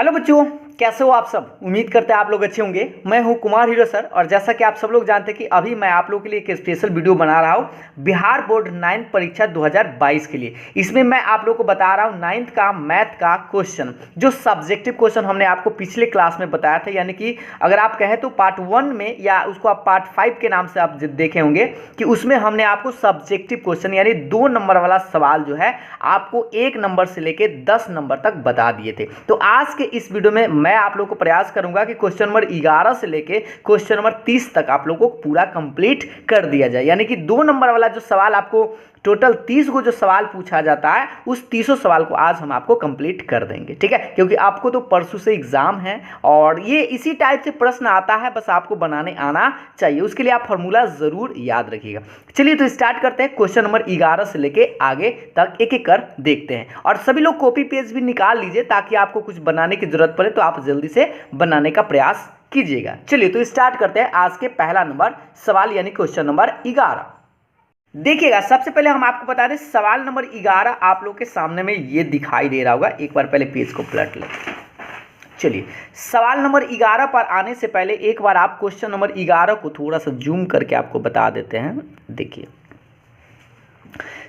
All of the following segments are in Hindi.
हेलो बच्चों, कैसे हो आप सब। उम्मीद करते हैं आप लोग अच्छे होंगे। मैं हूं कुमार हीरो सर और जैसा कि आप सब लोग जानते हैं कि अभी मैं आप लोगों के लिए एक स्पेशल वीडियो बना रहा हूं बिहार बोर्ड 9 परीक्षा 2022 के लिए। इसमें मैं आप लोगों को बता रहा हूं 9th का मैथ का क्वेश्चन, जो सब्जेक्टिव क्वेश्चन हमने आपको पिछले क्लास में बताया था। यानी कि अगर आप कहें तो पार्ट 1 में या उसको आप पार्ट 5 के नाम से आप देखे होंगे कि उसमें हमने आपको सब्जेक्टिव क्वेश्चन यानी 2 नंबर वाला सवाल जो है आपको 1 नंबर से लेके 10 नंबर तक बता दिए थे। तो आज के इस वीडियो में मैं आप लोगों को प्रयास करूंगा कि क्वेश्चन नंबर 11 से लेके क्वेश्चन नंबर 30 तक आप लोगों को पूरा कंप्लीट कर दिया जाए। यानी कि 2 नंबर वाला जो सवाल आपको टोटल 30 को जो सवाल पूछा जाता है उस 30 सवाल को आज हम आपको कंप्लीट कर देंगे, ठीक है। क्योंकि आपको तो परसों से एग्जाम है और ये इसी टाइप से प्रश्न आता है, बस आपको बनाने आना चाहिए। उसके लिए आप फॉर्मूला जरूर याद रखिएगा। चलिए तो स्टार्ट करते हैं। क्वेश्चन नंबर 11 से लेके आगे तक एक एक कर देखते हैं और सभी लोग कॉपी पेज भी निकाल लीजिए ताकि आपको कुछ बनाने की जरूरत पड़े तो आप जल्दी से बनाने का प्रयास कीजिएगा। चलिए तो स्टार्ट करते हैं आज के पहला नंबर सवाल यानी क्वेश्चन नंबर 11। देखिएगा, सबसे पहले हम आपको बता दें सवाल नंबर 11 आप लोग के सामने में ये दिखाई दे रहा होगा। एक बार पहले पेज को पलट लें। चलिए, सवाल नंबर 11 पर आने से पहले एक बार आप क्वेश्चन नंबर 11 को थोड़ा सा जूम करके आपको बता देते हैं। देखिए,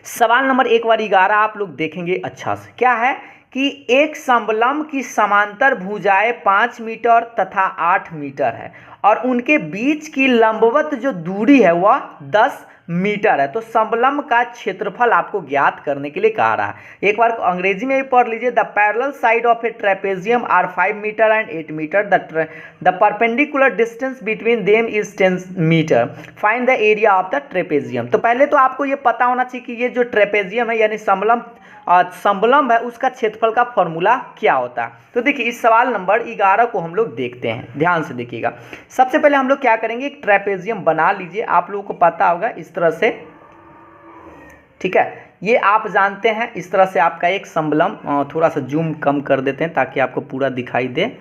सवाल नंबर 11 आप लोग देखेंगे अच्छा से। क्या है कि एक समलंब की समांतर भुजाएं 5 मीटर तथा 8 मीटर है और उनके बीच की लंबवत जो दूरी है वह 10 मीटर है। तो समलंब का क्षेत्रफल आपको ज्ञात करने के लिए कहा रहा है। एक बार अंग्रेजी में भी पढ़ लीजिए। The parallel side of a trapezium are 5 metre and 8 metre. The perpendicular distance between them is 10 metre. Find the area of the trapezium. तो पहले तो आपको ये पता होना चाहिए कि ये जो ट्रेपेजियम है यानी समलंब है उसका क्षेत्रफल का फॉर्मूला क्या होता है। तो देखिए, इस सवाल नंबर 11 को हम लोग देखते हैं, ध्यान से देखिएगा। सबसे पहले हम लोग क्या करेंगे, एक ट्रेपेजियम बना लीजिए। आप लोगों को पता होगा इस तरह से, ठीक है। ये आप जानते हैं इस तरह से आपका एक समलंब, थोड़ा सा जूम कम कर देते हैं ताकि आपको पूरा दिखाई दे।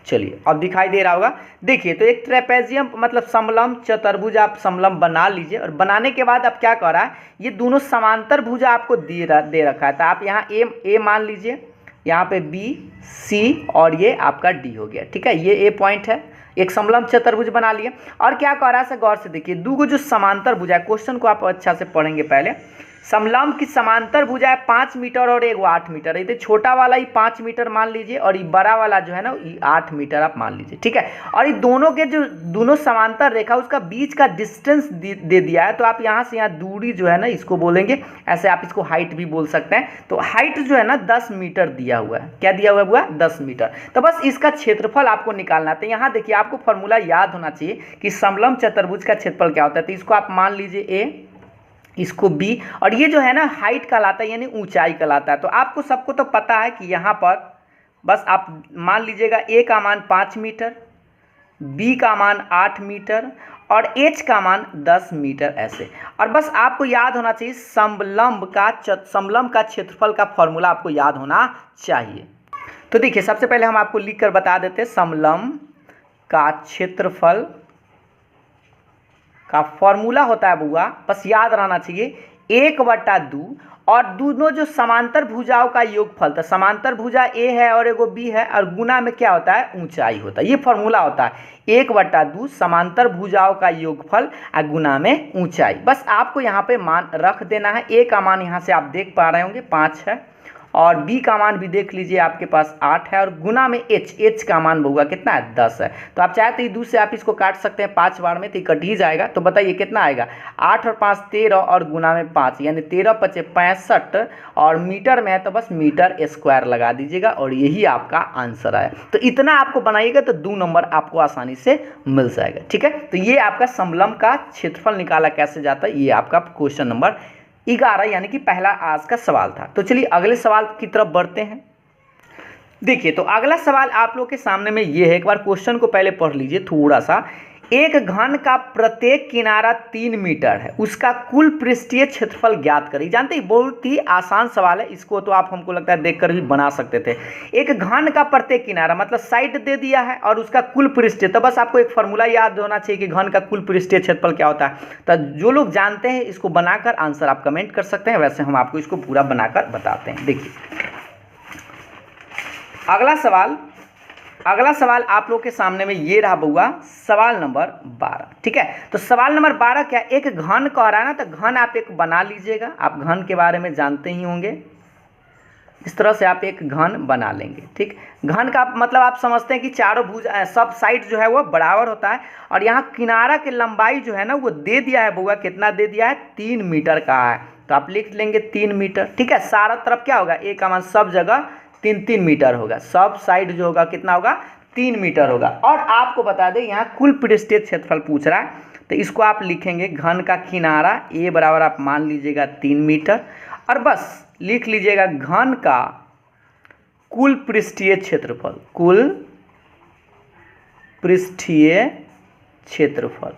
चलिए, अब दिखाई दे रहा होगा। देखिए, तो एक ट्रेपेजियम मतलब समलंब चतुर्भुज आप समलंब बना लीजिए और बनाने के बाद अब क्या कर रहा है, ये दोनों समांतर भुजा आपको दे रखा है। तो आप यहाँ ए मान लीजिए, यहाँ पे बी सी और ये आपका डी हो गया, ठीक है। ये ए पॉइंट है, एक समलंब चतुर्भुज बना लिए। और क्या कर रहा है, गौर से देखिए, दो जो समांतर भुजा, क्वेश्चन को आप अच्छा से पढ़ेंगे पहले। समलंब की समांतर भुजा है 5 मीटर और एक 8 मीटर है। तो छोटा वाला ही 5 मीटर मान लीजिए और ये बड़ा वाला जो है ना ये 8 मीटर आप मान लीजिए, ठीक है। और ये दोनों के जो दोनों समांतर रेखा उसका बीच का डिस्टेंस दे दिया है। तो आप यहाँ से यहाँ दूरी जो है ना इसको बोलेंगे, ऐसे आप इसको हाइट भी बोल सकते हैं। तो हाइट जो है ना 10 मीटर दिया हुआ है। क्या दिया हुआ है, 10 मीटर। तो बस इसका क्षेत्रफल आपको निकालना है। तो यहाँ देखिए, आपको फॉर्मूला याद होना चाहिए कि समलंब चतुर्भुज का क्षेत्रफल क्या होता है। तो इसको आप मान लीजिए ए, इसको बी, और ये जो है ना हाइट कहलाता है यानी ऊंचाई कहलाता है। तो आपको सबको तो पता है कि यहाँ पर बस आप मान लीजिएगा ए का मान 5 मीटर, बी का मान 8 मीटर और एच का मान 10 मीटर ऐसे। और बस आपको याद होना चाहिए समलंब का क्षेत्रफल का फॉर्मूला आपको याद होना चाहिए। तो देखिए, सबसे पहले हम आपको लिख कर बता देते हैं समलंब का क्षेत्रफल का फॉर्मूला होता है बुआ, बस याद रहना चाहिए 1/2 और दोनों जो समांतर भुजाओं का योगफल। तो समांतर भुजा ए है और एगो बी है और गुना में क्या होता है, ऊंचाई होता है। ये फॉर्मूला होता है 1/2 समांतर भुजाओं का योगफल और गुना में ऊंचाई। बस आपको यहाँ पे मान रख देना है। ए का मान यहाँ से आप देख पा रहे होंगे 5 है और बी का मान भी देख लीजिए आपके पास 8 है और गुना में एच का मान बहुआ कितना है, 10 है। तो आप चाहे तो ये 2 से आप इसको काट सकते हैं 5 बार में, तो कट ही जाएगा। तो बताइए कितना आएगा, 8 और 5 13 और गुना में 5 यानी 13 × 5 = 65 और मीटर में है तो बस मीटर स्क्वायर लगा दीजिएगा और यही आपका आंसर है। तो इतना आपको बनाइएगा तो 2 नंबर आपको आसानी से मिल जाएगा, ठीक है। तो ये आपका समलंब का क्षेत्रफल निकाला कैसे जाता है, ये आपका क्वेश्चन नंबर 11 यानी कि पहला आज का सवाल था। तो चलिए अगले सवाल की तरफ बढ़ते हैं। देखिए, तो अगला सवाल आप लोग के सामने में ये है। एक बार क्वेश्चन को पहले पढ़ लीजिए थोड़ा सा। एक घन का प्रत्येक किनारा 3 मीटर है, उसका कुल पृष्ठीय क्षेत्रफल ज्ञात करें। जानते हैं बहुत ही आसान सवाल है, इसको तो आप हमको लगता है देखकर भी बना सकते थे। एक घन का प्रत्येक किनारा मतलब साइड दे दिया है और उसका कुल पृष्ठीय, तो बस आपको एक फॉर्मूला याद होना चाहिए कि घन का कुल पृष्ठीय क्षेत्रफल क्या होता है। तो जो लोग जानते हैं इसको बनाकर आंसर आप कमेंट कर सकते हैं, वैसे हम आपको इसको पूरा बनाकर बताते हैं। देखिए, अगला सवाल अगला सवाल आप लोग के सामने में ये रहा बउआ, सवाल नंबर 12। ठीक है, तो सवाल नंबर 12 क्या, एक घन कह रहा है ना, तो घन आप एक बना लीजिएगा। आप घन के बारे में जानते ही होंगे, इस तरह से आप एक घन बना लेंगे। ठीक, घन का मतलब आप समझते हैं कि चारों भुजा सब साइड जो है वो बराबर होता है, और यहाँ किनारा की लंबाई जो है ना वो दे दिया है बउआ, कितना दे दिया है, 3 मीटर का है, तो आप लिख लेंगे 3 मीटर। ठीक है, सारा तरफ क्या होगा, एक का मान सब जगह 3-3 मीटर होगा, सब साइड जो होगा कितना होगा, 3 मीटर होगा। और आपको बता दें यहाँ कुल पृष्ठीय क्षेत्रफल पूछ रहा है, तो इसको आप लिखेंगे घन का किनारा ए बराबर आप मान लीजिएगा 3 मीटर, और बस लिख लीजिएगा घन का कुल पृष्ठीय क्षेत्रफल, कुल पृष्ठीय क्षेत्रफल।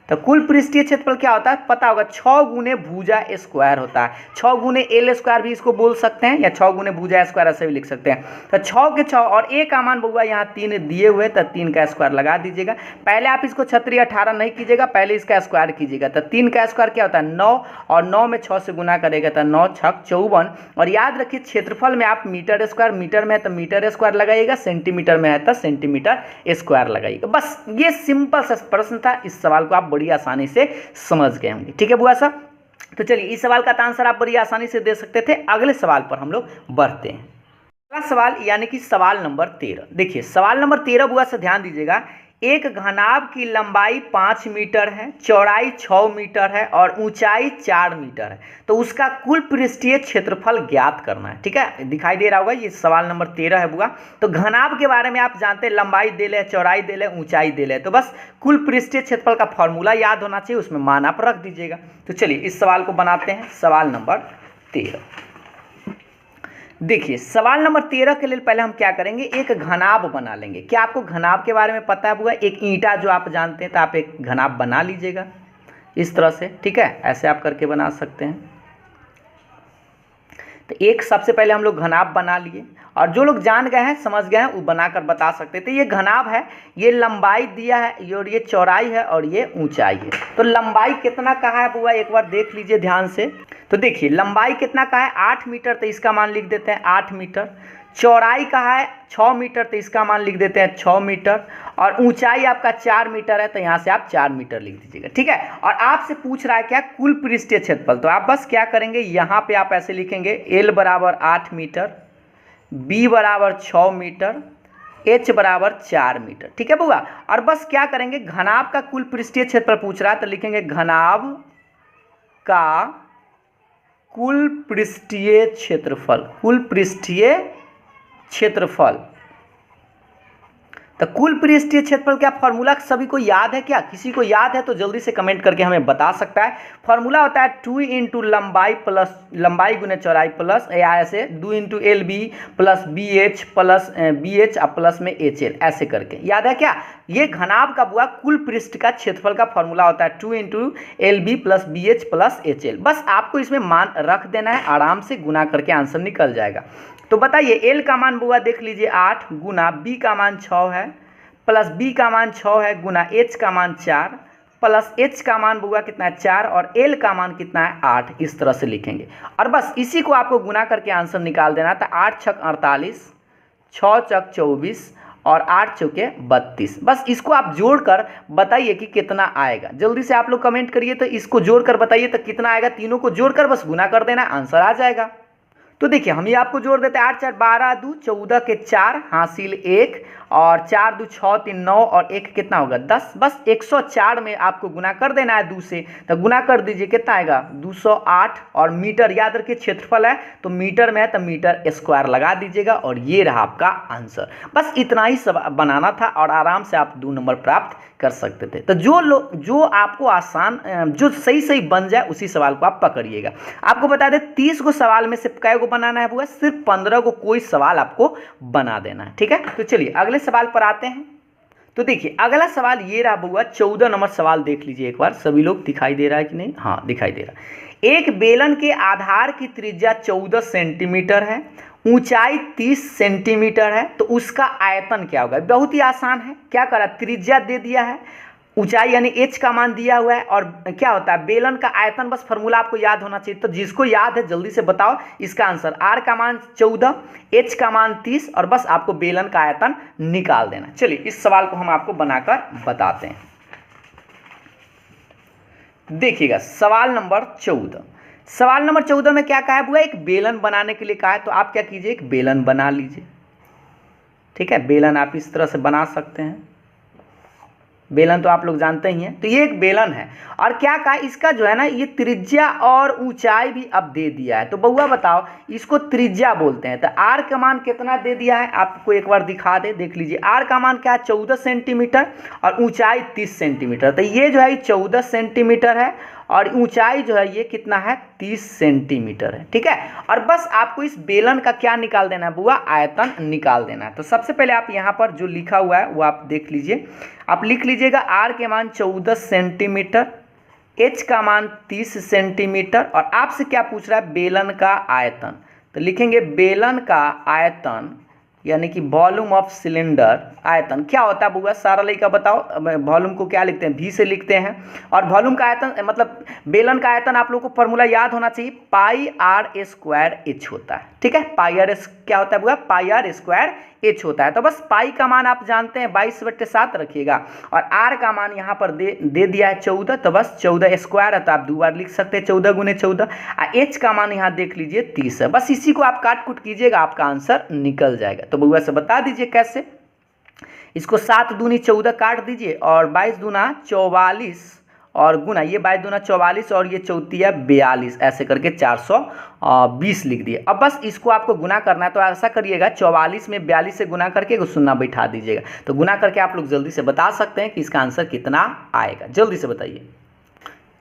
तो कुल पृष्ठीय क्षेत्रफल क्या होता है पता होगा, 6 गुने भुजा स्क्वायर होता है, 6 गुने एल स्क्वायर भी इसको बोल सकते हैं, या 6 गुने भुजा स्क्वायर ऐसे भी लिख सकते हैं। तो 6 के 6 और ए का मान बउआ यहाँ 3 दिए हुए, तो 3 का स्क्वायर लगा दीजिएगा। पहले आप इसको 36-18 नहीं कीजिएगा, पहले इसका स्क्वायर कीजिएगा। तो 3 का स्क्वायर क्या होता है 9, और 9 में 6 से गुना करेगा तो 9 छक 54। और याद रखिए क्षेत्रफल में आप मीटर स्क्वायर, मीटर में है तो मीटर स्क्वायर लगाइएगा, सेंटीमीटर में है तो सेंटीमीटर स्क्वायर लगाइएगा। बस ये सिंपल सा प्रश्न था, इस सवाल को आप बड़ी आसानी से समझ गए होंगे। ठीक है बुआ साहब, तो चलिए इस सवाल का आंसर आप बड़ी आसानी से दे सकते थे। अगले सवाल पर हम लोग बढ़ते हैं। अगला सवाल यानी कि सवाल नंबर 13। देखिए सवाल नंबर 13 बुआ से ध्यान दीजिएगा, एक घनाभ की लंबाई 5 मीटर है, चौड़ाई 6 मीटर है और ऊंचाई 4 मीटर है, तो उसका कुल पृष्ठीय क्षेत्रफल ज्ञात करना है। ठीक है, दिखाई दे रहा होगा ये सवाल नंबर 13 है बुआ। तो घनाभ के बारे में आप जानते हैं, लंबाई दे ले, चौड़ाई दे ले, ऊंचाई दे ले, तो बस कुल पृष्ठीय क्षेत्रफल का फॉर्मूला याद होना चाहिए, उसमें मान आप रख दीजिएगा। तो चलिए इस सवाल को बनाते हैं, सवाल नंबर 13। देखिए सवाल नंबर 13 के लिए पहले हम क्या करेंगे, एक घनाभ बना लेंगे। क्या आपको घनाभ के बारे में पता है बुआ, एक ईंटा जो आप जानते हैं, तो आप एक घनाभ बना लीजिएगा इस तरह से। ठीक है, ऐसे आप करके बना सकते हैं। तो एक सबसे पहले हम लोग घनाभ बना लिए, और जो लोग जान गए हैं समझ गए हैं वो बनाकर बता सकते थे। ये घनाभ है, ये लंबाई दिया है, और ये चौड़ाई है, और ये ऊंचाई है। तो लंबाई कितना कहा है बुआ, एक बार देख लीजिए ध्यान से। तो देखिए लंबाई कितना कहा है 8 मीटर, तो इसका मान लिख देते हैं 8 मीटर। चौड़ाई कहा है 6 मीटर, तो इसका मान लिख देते हैं 6 मीटर। और ऊंचाई आपका 4 मीटर है, तो यहाँ से आप 4 मीटर लिख दीजिएगा। ठीक है, और आपसे पूछ रहा है क्या, कुल पृष्ठीय क्षेत्रफल। तो आप बस क्या करेंगे, यहाँ पे आप ऐसे लिखेंगे एल बराबर 8 मीटर, बी बराबर 6 मीटर, एच बराबर 4 मीटर। ठीक है बुआ, और बस क्या करेंगे, घनाभ का कुल पृष्ठीय क्षेत्रफल पूछ रहा है, तो लिखेंगे घनाभ का कुल पृष्ठीय क्षेत्रफल, कुल पृष्ठीय क्षेत्रफल। तो कुल पृष्ठीय क्षेत्रफल क्या फॉर्मूला सभी को याद है क्या, किसी को याद है तो जल्दी से कमेंट करके हमें बता सकता है। फॉर्मूला होता है 2 इंटू लंबाई प्लस लंबाई गुने चौड़ाई प्लस, या ऐसे 2 into L B plus B H plus B H और प्लस में एच एल, ऐसे करके याद है क्या। ये घनाभ का बुआ कुल पृष्ठ का क्षेत्रफल का फॉर्मूला होता है 2 into L B plus B H plus H L. बस आपको इसमें मान रख देना है, आराम से गुना करके आंसर निकल जाएगा। तो बताइए एल का मान बुआ देख लीजिए 8 गुना बी का मान 6 है, प्लस बी का मान 6 है, गुना एच का मान 4, प्लस एच का मान बुआ कितना है 4, और एल का मान कितना है 8। इस तरह से लिखेंगे, और बस इसी को आपको गुना करके आंसर निकाल देना था। 8 छक 48, 6 चक 24 और 8 चौके 32। बस इसको आप जोड़कर बताइए कि कितना आएगा। जल्दी से आप लोग कमेंट करिए, तो इसको जोड़कर बताइए तो कितना आएगा। तीनों को जोड़कर बस गुना कर देना, आंसर आ जाएगा। तो देखिए हम ये आपको जोड़ देते हैं, 8 4 12 2 14 के 4 हासिल 1, और 4 2 6 3 9 और 1 कितना होगा 10। बस 104 में आपको गुना कर देना है 2 से, तो गुना कर दीजिए कितना आएगा 208। और मीटर याद रखिए क्षेत्रफल है तो मीटर में है तो मीटर स्क्वायर लगा दीजिएगा, और ये रहा आपका आंसर। बस इतना ही सब बनाना था और आराम से आप 2 नंबर प्राप्त कर सकते थे। तो जो आपको आसान जो सही बन जाए उसी सवाल को आप पकड़िएगा। आपको बता दें 30 को सवाल में से कै को बनाना है बुआ, सिर्फ 15 को कोई सवाल आपको बना देना है। ठीक है, तो चलिए अगले सवाल पर आते हैं। तो देखिए अगला सवाल ये रहा बुआ, 14 नंबर सवाल देख लीजिए एक बार। सभी लोग दिखाई दे रहा है कि नहीं, हाँ दिखाई दे रहा है। एक बेलन के आधार की त्रिज्या 14 सेंटीमीटर है, ऊंचाई 30 सेंटीमीटर है, तो उसका आयतन क्या होगा। बहुत ही आसान है, क्या करा त्रिज्या दे दिया है, ऊंचाई यानी h का मान दिया हुआ है, और क्या होता है बेलन का आयतन, बस फॉर्मूला आपको याद होना चाहिए। तो जिसको याद है जल्दी से बताओ इसका आंसर। r का मान 14, h का मान 30 और बस आपको बेलन का आयतन निकाल देना। चलिए इस सवाल को हम आपको बनाकर बताते हैं। देखिएगा सवाल नंबर 14। सवाल नंबर 14 में क्या कहा है बुआ, एक बेलन बनाने के लिए कहा है। तो आप क्या कीजिए, एक बेलन बना लीजिए। ठीक है, बेलन आप इस तरह से बना सकते हैं। बेलन तो आप लोग जानते ही हैं। तो ये एक बेलन है और क्या कहा, इसका जो है ना ये त्रिज्या और ऊंचाई भी अब दे दिया है। तो बउआ बताओ इसको त्रिज्या बोलते हैं। तो आर का मान कितना दे दिया है, आपको एक बार दिखा दे, देख लीजिए। आर का मान क्या है 14 सेंटीमीटर और ऊंचाई 30 सेंटीमीटर। तो ये जो है 14 सेंटीमीटर है और ऊंचाई जो है ये कितना है 30 सेंटीमीटर है। ठीक है, और बस आपको इस बेलन का क्या निकाल देना है बुआ, आयतन निकाल देना है। तो सबसे पहले आप यहाँ पर जो लिखा हुआ है वो आप देख लीजिए। आप लिख लीजिएगा आर के मान 14 सेंटीमीटर, एच का मान 30 सेंटीमीटर और आपसे क्या पूछ रहा है बेलन का आयतन। तो लिखेंगे बेलन का आयतन यानी कि वॉल्यूम ऑफ सिलेंडर। आयतन क्या होता है बुआ, सारा लड़का बताओ। वॉल्यूम को क्या लिखते हैं, भी से लिखते हैं। और वॉल्यूम का आयतन मतलब बेलन का आयतन आप लोगों को फॉर्मूला याद होना चाहिए, पाई आर स्क्वायर एच होता है। ठीक है, पाई आर क्या होता है बुआ, पाई आर स्क्वायर एच होता है। तो बस पाई का मान आप जानते हैं 22/7 रखिएगा और आर का मान यहाँ पर दे दिया है 14। तो बस 14 स्क्वायर है तो आप 2 बार लिख सकते हैं 14 गुने 14। और एच का मान यहाँ देख लीजिए 30 है। बस इसी को आप काट कूट कीजिएगा, आपका आंसर निकल जाएगा। तो बुआ से बता दीजिए कैसे। इसको 7 दूनी 14 काट दीजिए और 22 दूना 44 और गुना, ये 22 दूना 44 और ये 4 42, ऐसे करके 420 लिख दिए। अब बस इसको आपको गुना करना है। तो ऐसा करिएगा 44 में 42 से गुना करके एक शून्य बैठा दीजिएगा। तो गुना करके आप लोग जल्दी से बता सकते हैं कि इसका आंसर कितना आएगा, जल्दी से बताइए।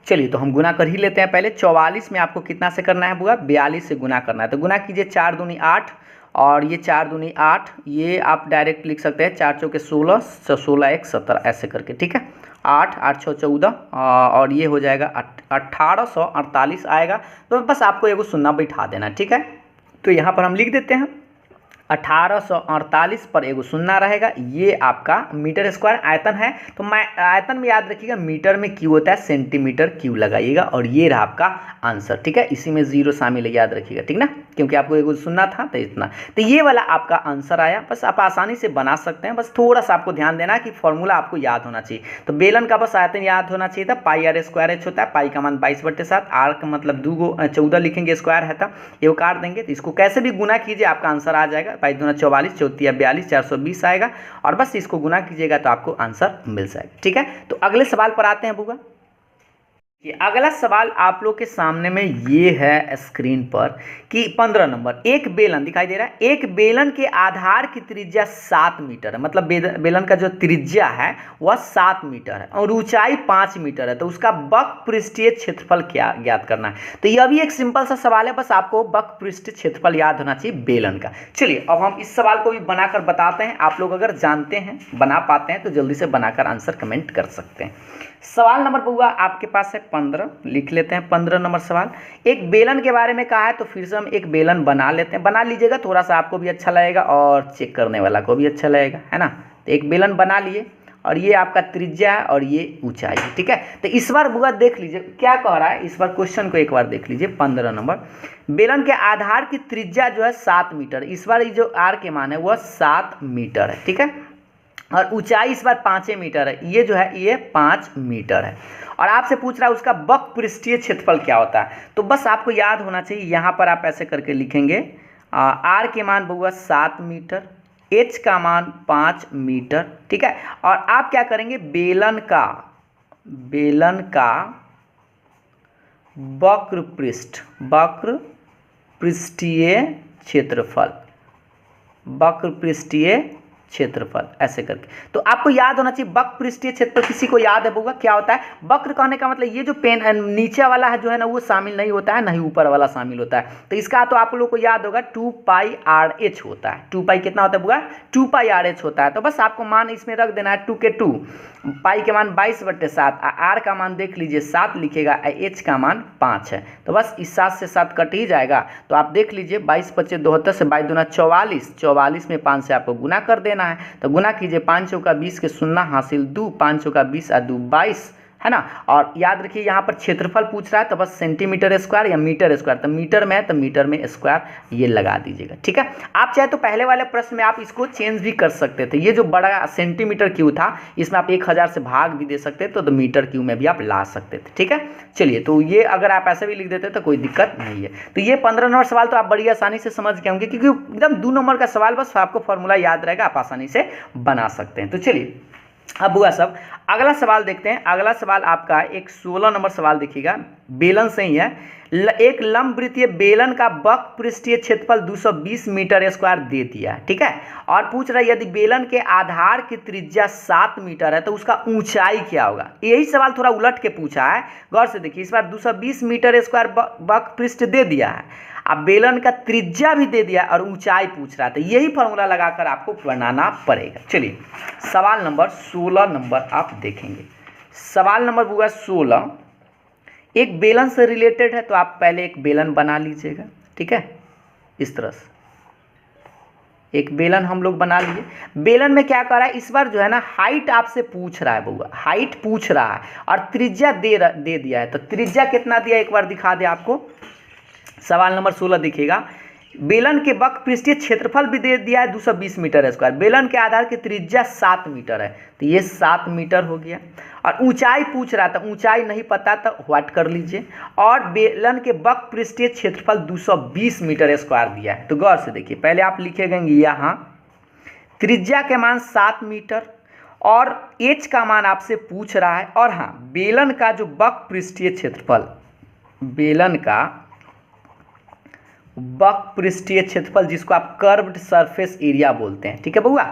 चलिए तो हम गुना कर ही लेते हैं। पहले 44 में आपको कितना से करना है बुआ, 42 से गुना करना है। तो गुना कीजिए 4 दूनी 8 और ये 4 दूनी 8, ये आप डायरेक्ट लिख सकते हैं 4 चौके 16, 16 1 17 ऐसे करके। ठीक है, 8 8 6 14 और ये हो जाएगा 1848 आएगा। तो बस आपको एगो शून्य बैठा देना। ठीक है, तो यहाँ पर हम लिख देते हैं 1848 पर एगो शून्य रहेगा। ये आपका मीटर स्क्वायर आयतन है। तो मैं आयतन में याद रखिएगा मीटर में क्यू होता है, सेंटीमीटर क्यू लगाइएगा और ये रहा आपका आंसर। ठीक है, इसी में 0 शामिल है, याद रखिएगा। ठीक ना, क्योंकि आपको एगो शून्य था तो इतना। तो ये वाला आपका आंसर आया। बस आप आसानी से बना सकते हैं। बस थोड़ा सा आपको ध्यान देना कि फॉर्मूला आपको याद होना चाहिए। तो बेलन का बस आयतन याद होना चाहिए था, पाई आर स्क्वायर एच होता है। पाई का मान 22/7, आर का मतलब 14 लिखेंगे, स्क्वायर है था, ये काट देंगे। तो इसको कैसे भी गुना कीजिए आपका आंसर आ जाएगा। 22 दूना 44, 4 42, 420 आएगा और बस इसको गुना कीजिएगा तो आपको आंसर मिल जाएगा। ठीक है, तो अगले सवाल पर आते हैं बुआ। अगला सवाल आप लोग के सामने में ये है स्क्रीन पर कि 15 नंबर, एक बेलन दिखाई दे रहा है। एक बेलन के आधार की त्रिज्या 7 मीटर है, मतलब बेलन का जो त्रिज्या है वह 7 मीटर है और ऊंचाई 5 मीटर है। तो उसका वक्र पृष्ठीय क्षेत्रफल क्या ज्ञात करना है। तो यह भी एक सिंपल सा सवाल है, बस आपको वक्र पृष्ठीय क्षेत्रफल याद होना चाहिए बेलन का। चलिए अब हम इस सवाल को भी बनाकर बताते हैं। आप लोग अगर जानते हैं, बना पाते हैं तो जल्दी से बनाकर आंसर कमेंट कर सकते हैं। सवाल नंबर बुआ आपके पास है 15, लिख लेते हैं 15 नंबर सवाल। एक बेलन के बारे में कहा है तो फिर से हम एक बेलन बना लेते हैं। बना लीजिएगा, थोड़ा सा आपको भी अच्छा लगेगा और चेक करने वाला को भी अच्छा लगेगा, है ना। तो एक बेलन बना लिए और ये आपका त्रिज्या है और ये ऊंचाई है। ठीक है, तो इस बार बुआ देख लीजिए क्या कह रहा है। इस बार क्वेश्चन को एक बार देख लीजिए। 15 नंबर, बेलन के आधार की त्रिज्या जो है 7 मीटर। इस बार ये जो आर के मान है वह 7 मीटर है। ठीक है, और ऊंचाई इस बार 5 मीटर है। ये जो है ये 5 मीटर है और आपसे पूछ रहा है उसका वक्र पृष्ठीय क्षेत्रफल क्या होता है। तो बस आपको याद होना चाहिए, यहाँ पर आप ऐसे करके लिखेंगे आर के मान बुआ 7 मीटर, एच का मान 5 मीटर। ठीक है, और आप क्या करेंगे बेलन का वक्र पृष्ठीय क्षेत्रफल ऐसे करके। तो आपको याद होना चाहिए वक्र पृष्ठीय क्षेत्रफल। किसी को याद है बुआ क्या होता है? वक्र कहने का मतलब ये जो पेन नीचे वाला है जो है ना वो शामिल नहीं होता है, नहीं ऊपर वाला शामिल होता है। तो इसका तो आप लोग को याद होगा 2πRh होता है। 2π कितना होता है बुआ? 2πRh होता है। तो बस आपको मान इसमें रख देना है 2 के 2, पाई के मान 22/7, आर का मान देख लीजिए 7 लिखेगा, एच का मान 5 है। तो बस इस 7 से 7 कट ही जाएगा। तो आप देख लीजिए 22 × 25 72 से 22 दूना 44, 44 में 5 से आपको गुना कर देना लेना है, तो गुना कीजिए 5 चौका 20 के 0 हासिल 2, 5 चौका 20 आ 2 22, है ना। और याद रखिए यहाँ पर क्षेत्रफल पूछ रहा है तो बस सेंटीमीटर स्क्वायर या मीटर स्क्वायर, तो मीटर में है तो मीटर में स्क्वायर ये लगा दीजिएगा, ठीक है। आप चाहे तो पहले वाले प्रश्न में आप इसको चेंज भी कर सकते थे, ये जो बड़ा सेंटीमीटर क्यू था इसमें आप 1000 से भाग भी दे सकते थे, तो मीटर क्यू में भी आप ला सकते थे, ठीक है। चलिए, तो ये अगर आप ऐसे भी लिख देते तो कोई दिक्कत नहीं है। तो ये 15 नंबर सवाल तो आप बड़ी आसानी से समझ गए होंगे, क्योंकि एकदम 2 नंबर का सवाल, बस आपको फॉर्मूला याद रहेगा, आप आसानी से बना सकते हैं। तो चलिए अब हुआ सब, अगला सवाल देखते हैं। अगला सवाल आपका एक 16 नंबर सवाल देखिएगा, बेलन से ही है। एक लंबवृत्तीय बेलन का वक्र पृष्ठीय क्षेत्रफल 220 मीटर स्क्वायर दे दिया है, ठीक है। और पूछ रहा है यदि बेलन के आधार की त्रिज्या 7 मीटर है तो उसका ऊंचाई क्या होगा। यही सवाल थोड़ा उलट के पूछा है, गौर से देखिए। इस बार 220 मीटर स्क्वायर वक्र पृष्ठ दे दिया है, अब बेलन का त्रिज्या भी दे दिया और ऊंचाई पूछ रहा था, यही फॉर्मूला लगाकर आपको बनाना पड़ेगा। चलिए सवाल नंबर 16 नंबर आप देखेंगे। सवाल नंबर हुआ 16, एक बेलन से रिलेटेड है, तो आप पहले एक बेलन बना लीजिएगा, ठीक है। इस तरह से एक बेलन हम लोग बना लिए। बेलन में क्या कर रहा है इस बार जो है ना, हाइट आपसे पूछ रहा है बउआ, हाइट पूछ रहा है और त्रिज्या दे दिया है। तो त्रिज्या कितना दिया एक बार दिखा दे आपको। सवाल नंबर 16 देखिएगा, बेलन के वक्र पृष्ठीय क्षेत्रफल भी दे दिया है 220 मीटर स्क्वायर, बेलन के आधार की त्रिज्या 7 मीटर है, तो ये 7 मीटर हो गया। और ऊंचाई पूछ रहा था, ऊंचाई नहीं पता तो व्हाट कर लीजिए। और बेलन के वक्र पृष्ठीय क्षेत्रफल 220 मीटर स्क्वायर दिया है। तो गौर से देखिए, पहले आप लिखेंगे यहाँ त्रिज्या के मान 7 मीटर और एच का मान आपसे पूछ रहा है। और हाँ, बेलन का जो वक्र पृष्ठीय क्षेत्रफल, बेलन का वक्र पृष्ठीय क्षेत्रफल जिसको आप कर्व्ड सरफेस एरिया बोलते हैं, ठीक है बउआ,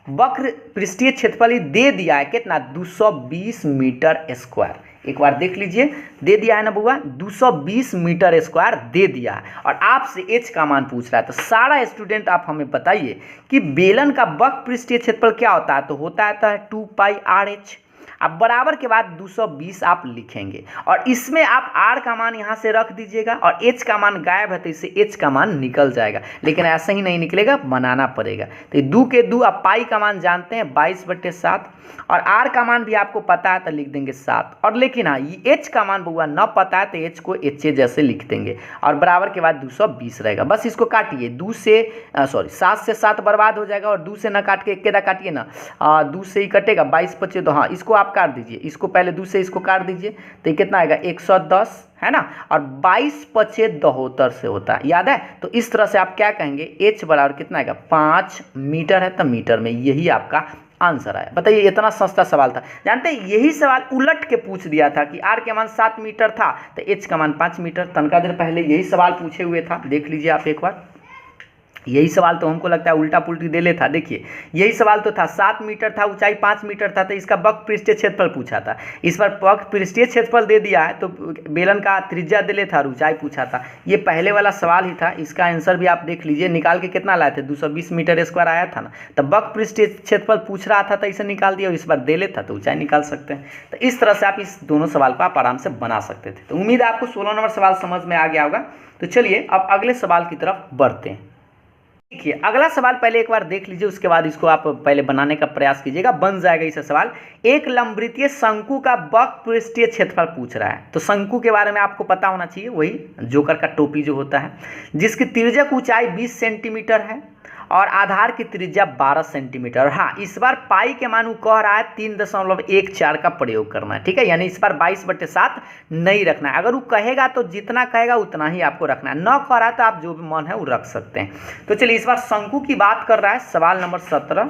वक्र पृष्ठीय क्षेत्रफल ही दे दिया है कितना, 220 मीटर स्क्वायर। एक बार देख लीजिए, दे दिया है ना बउआ, 220 मीटर स्क्वायर दे दिया है और आपसे एच का मान पूछ रहा है। तो सारा स्टूडेंट आप हमें बताइए कि बेलन का वक्र पृष्ठीय क्षेत्रफल क्या होता है। तो होता है 2 पाई आर एच। अब बराबर के बाद 220 आप लिखेंगे और इसमें आप r का मान यहाँ से रख दीजिएगा और h का मान गायब है तो इससे h का मान निकल जाएगा, लेकिन ऐसा ही नहीं निकलेगा, बनाना पड़ेगा। तो 2 के 2, आप पाई का मान जानते हैं 22/7 और r का मान भी आपको पता है तो लिख देंगे 7। और लेकिन हाँ, ये h का मान बउआ न पता है तो h को h जैसे लिख देंगे और बराबर के बाद 220 रहेगा। बस इसको काटिए, 7 से 7 बर्बाद हो जाएगा और 2 से ना काट के एक काटिए ना, 2 से ही कटेगा, 22/5 तो हाँ इसको काट दीजिए, इसको पहले 2 से इसको काट दीजिए तो ये कितना आएगा 110, है ना। और 22/5 72 से होता है, याद है। तो इस तरह से आप क्या कहेंगे, h बराबर कितना आएगा 5 मीटर है, तो मीटर में यही आपका आंसर आया। बताइए, इतना सस्ता सवाल था। जानते हैं यही सवाल उलट के पूछ दिया था कि r के मान 7 मीटर था तो h का मान 5 मीटर। तनका देर पहले यही सवाल पूछे हुए था, देख लीजिए आप एक बार। यही सवाल तो हमको लगता है उल्टा पुल्टी दे ले था। देखिए यही सवाल तो था, 7 मीटर था, ऊंचाई 5 मीटर था, तो इसका वक्र पृष्ठीय क्षेत्रफल पूछा था। इस बार वक्र पृष्ठीय क्षेत्रफल दे दिया है तो बेलन का त्रिज्या दे ले था और ऊंचाई पूछा था। ये पहले वाला सवाल ही था, इसका आंसर भी आप देख लीजिए, निकाल के कितना लाए थे, 220 मीटर स्क्वायर आया था ना। तो वक्र पृष्ठीय क्षेत्रफल पूछ रहा था तो इसे निकाल दिया और इस बार दे ले था तो ऊंचाई निकाल सकते हैं। तो इस तरह से आप इस दोनों सवाल को आप आराम से बना सकते थे। तो उम्मीद है आपको 16 नंबर सवाल समझ में आ गया होगा। तो चलिए अब अगले सवाल की तरफ बढ़ते हैं। देखिए अगला सवाल पहले एक बार देख लीजिए, उसके बाद इसको आप पहले बनाने का प्रयास कीजिएगा, बन जाएगा इसका सवाल। एक लंबवृत्तीय शंकु का वक्र पृष्ठीय क्षेत्रफल पूछ रहा है। तो शंकु के बारे में आपको पता होना चाहिए, वही जोकर का टोपी जो होता है, जिसकी तिर्यक ऊंचाई 20 सेंटीमीटर है और आधार की त्रिज्या 12 सेंटीमीटर। हाँ, इस बार पाई के मान कह रहा है 3.14 का प्रयोग करना है, ठीक है। यानी इस बार 22/7 नहीं रखना है। अगर वो कहेगा तो जितना कहेगा उतना ही आपको रखना है, न कह रहा तो आप जो भी मन है वो रख सकते हैं। तो चलिए इस बार शंकु की बात कर रहा है, सवाल नंबर 17।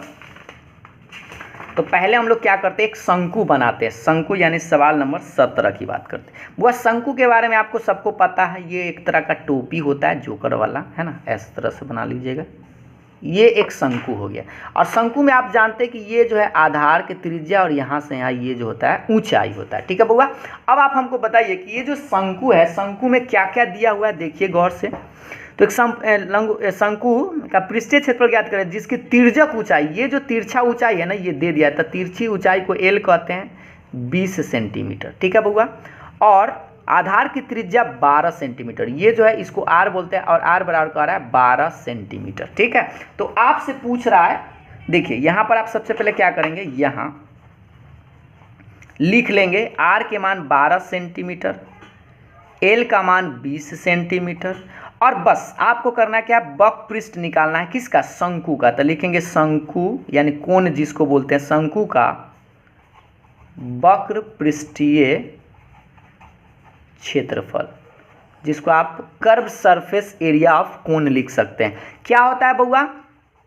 तो पहले हम लोग क्या करते हैं, एक शंकु बनाते हैं। शंकु यानी सवाल नंबर 17 की बात करते हैं। वह शंकु के बारे में आपको सबको पता है, ये एक तरह का टोपी होता है जोकर वाला, है ना। इस तरह से बना लीजिएगा, ये एक शंकु हो गया। और शंकु में आप जानते हैं कि ये जो है आधार की त्रिज्या और यहाँ से यहाँ ये जो होता है ऊंचाई होता है, ठीक है बउआ। अब आप हमको बताइए कि ये जो शंकु है, शंकु में क्या क्या दिया हुआ है, देखिए गौर से। तो एक शंकु का पृष्ठीय क्षेत्रफल ज्ञात करें जिसकी तिर्यक ऊंचाई, ये जो तिरछा ऊंचाई है ना ये दे दिया है, तो तिरछी ऊंचाई को एल कहते हैं 20 सेंटीमीटर, ठीक है बउआ। और आधार की त्रिज्या 12 सेंटीमीटर, ये जो है इसको r बोलते हैं और r बराबर कर रहा है 12 सेंटीमीटर, ठीक है। तो आपसे पूछ रहा है देखिए यहाँ पर आप सबसे पहले क्या करेंगे, यहाँ लिख लेंगे आर के मान 12 सेंटीमीटर, एल का मान 20 सेंटीमीटर, और बस आपको करना क्या, वक्र पृष्ठ निकालना है किसका, शंकु का। तो लिखेंगे शंकु यानी कोण जिसको बोलते हैं, शंकु का वक्र पृष्ठीय क्षेत्रफल, जिसको आप curve surface area of cone लिख सकते हैं। क्या होता है बउआ,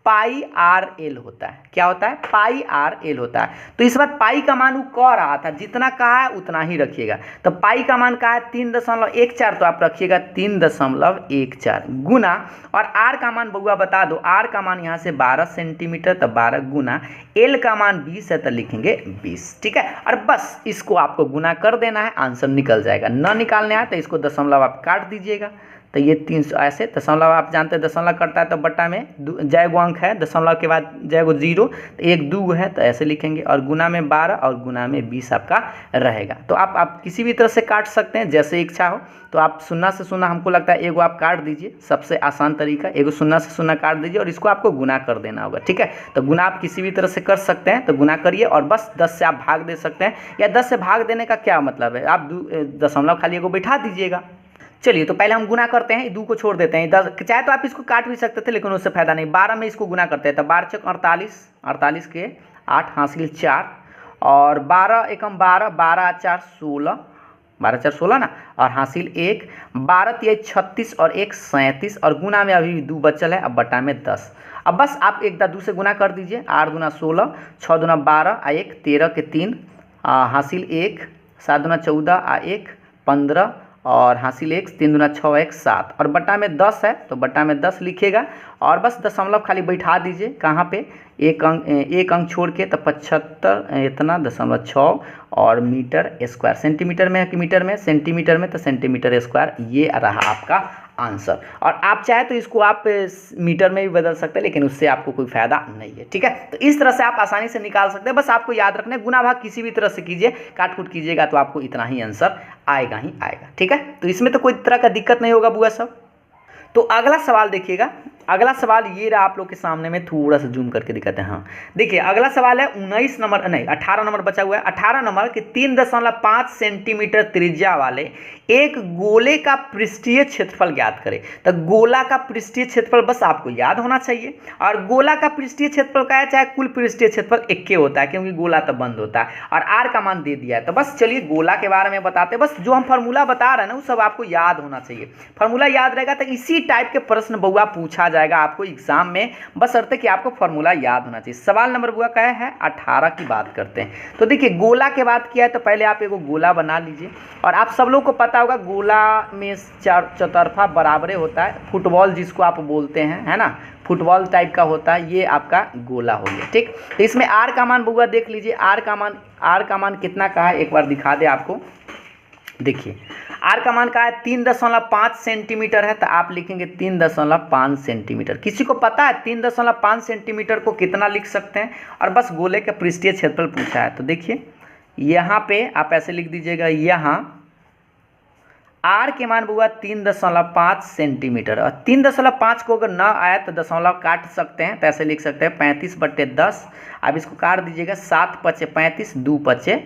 पाई आर एल होता है। क्या होता है, पाई आर एल होता है। तो इस बार पाई का मान वो कह रहा था, जितना कहा है उतना ही रखिएगा। तो पाई का मान कहा है 3.14, तो आप रखिएगा 3.14 गुना, और आर का मान बउआ बता दो, आर का मान यहाँ से 12 सेंटीमीटर, तो 12 गुना, एल का मान 20 है तो लिखेंगे 20। ठीक है, और बस इसको आपको गुना कर देना है, आंसर निकल जाएगा। न निकालने आए तो इसको दशमलव आप काट दीजिएगा। तो ये 300 ऐसे, दशमलव आप जानते हैं दशमलव करता है तो बट्टा में जय गो अंक है, दशमलव के बाद जय गो 0, तो 1 2 है तो ऐसे लिखेंगे, और गुना में 12 और गुना में 20 आपका रहेगा। तो आप किसी भी तरह से काट सकते हैं, जैसे इच्छा हो। तो आप 0 से 0 हमको लगता है एगो आप काट दीजिए, सबसे आसान तरीका, एगो 0 से 0 काट दीजिए और इसको आपको गुना कर देना होगा। ठीक है, तो गुना आप किसी भी तरह से कर सकते हैं, तो गुना करिए और बस 10 से आप भाग दे सकते हैं। या 10 से भाग देने का क्या मतलब है, आप दशमलव खाली एगो बैठा दीजिएगा। चलिए तो पहले हम गुना करते हैं, 2 को छोड़ देते हैं, 10 चाहे तो आप इसको काट भी सकते थे, लेकिन उससे फायदा नहीं। 12 में इसको गुना करते हैं, तो 12 चौक 48, 48 के 8 हासिल 4, और 12 एकम 12, 12 4 16, 12 4 16 ना, और हासिल 1, 12 3 36 और 1 37, और गुना में अभी 2 बचल है, अब बटा में 10। अब बस आप 1 2 से गुना कर दीजिए, 8 दूना 16, 6 दूना 12 आ 1 13 के 3, हासिल 1, 7 दूना 14 आ 1 15, और हासिल 1, 3 दूना 6 1 7, और बटा में 10 है तो बटा में 10 लिखिएगा, और बस दशमलव खाली बैठा दीजिए। कहाँ पे, एक अंक छोड़ के, तो 75 इतना 0.6, और मीटर स्क्वायर, सेंटीमीटर में है कि मीटर में, सेंटीमीटर में, तो सेंटीमीटर स्क्वायर, ये रहा आपका आंसर। और आप चाहे तो इसको आप मीटर में भी बदल सकते हैं, लेकिन उससे आपको कोई फायदा नहीं है। ठीक है, तो इस तरह से आप आसानी से निकाल सकते हैं। बस आपको याद रखना है, गुना भाग किसी भी तरह से कीजिए, काट कूट कीजिएगा तो आपको इतना ही आंसर आएगा ही आएगा। ठीक है, तो इसमें तो कोई तरह का दिक्कत नहीं होगा बुआ सब। तो अगला सवाल देखिएगा, अगला सवाल ये रहा आप लोग के सामने में, थोड़ा सा जूम करके दिखाते हैं। हाँ देखिए, अगला सवाल है 19 नंबर, नहीं 18 नंबर बचा हुआ है। 18 नंबर के 3.5 सेंटीमीटर त्रिज्या वाले एक गोले का पृष्ठीय क्षेत्रफल ज्ञात करें। तो गोला का पृष्ठीय क्षेत्रफल बस आपको याद होना चाहिए, और गोला का पृष्ठीय क्षेत्रफल का है, चाहे कुल पृष्ठीय क्षेत्रफल एक के होता है, क्योंकि गोला तो बंद होता है, और आर का मान दे दिया है। तो बस चलिए गोला के बारे में बताते हैं। बस जो हम फार्मूला बता रहे हैं ना, वो सब आपको याद होना चाहिए। फार्मूला याद रहेगा तो इसी टाइप के प्रश्न बउआ पूछा जाएगा आपको एग्जाम में, बस शर्त है कि आपको फार्मूला याद होना चाहिए। सवाल नंबर बुआ क्या है, 18 की बात करते हैं। तो देखिए गोला के बात किया है, तो पहले आप एगो गोला बना लीजिए, और आप सब लोग को पता होगा गोला में चौतरफा बराबरे होता है, फुटबॉल जिसको आप बोलते हैं, है ना, फुटबॉल टाइप का होता है, ये आपका गोला हो गया। ठीक, तो इसमें आर का मान बउआ देख लीजिए, आर का मान कितना का है, एक बार दिखा दे आपको। देखिए आर का मान का है 3.5 सेंटीमीटर है, तो आप लिखेंगे 3.5 सेंटीमीटर। किसी को पता है 3.5 सेंटीमीटर को कितना लिख सकते हैं, और बस गोले का पृष्ठीय क्षेत्रफल पूछा है। तो देखिए यहाँ पे आप ऐसे लिख दीजिएगा, यहाँ आर के मान बउआ 3.5 सेंटीमीटर, और 3.5 को अगर ना आया तो दशमलव काट सकते हैं, तो ऐसे लिख सकते हैं 35/10। अब इसको काट दीजिएगा, 7 5 35, 2 5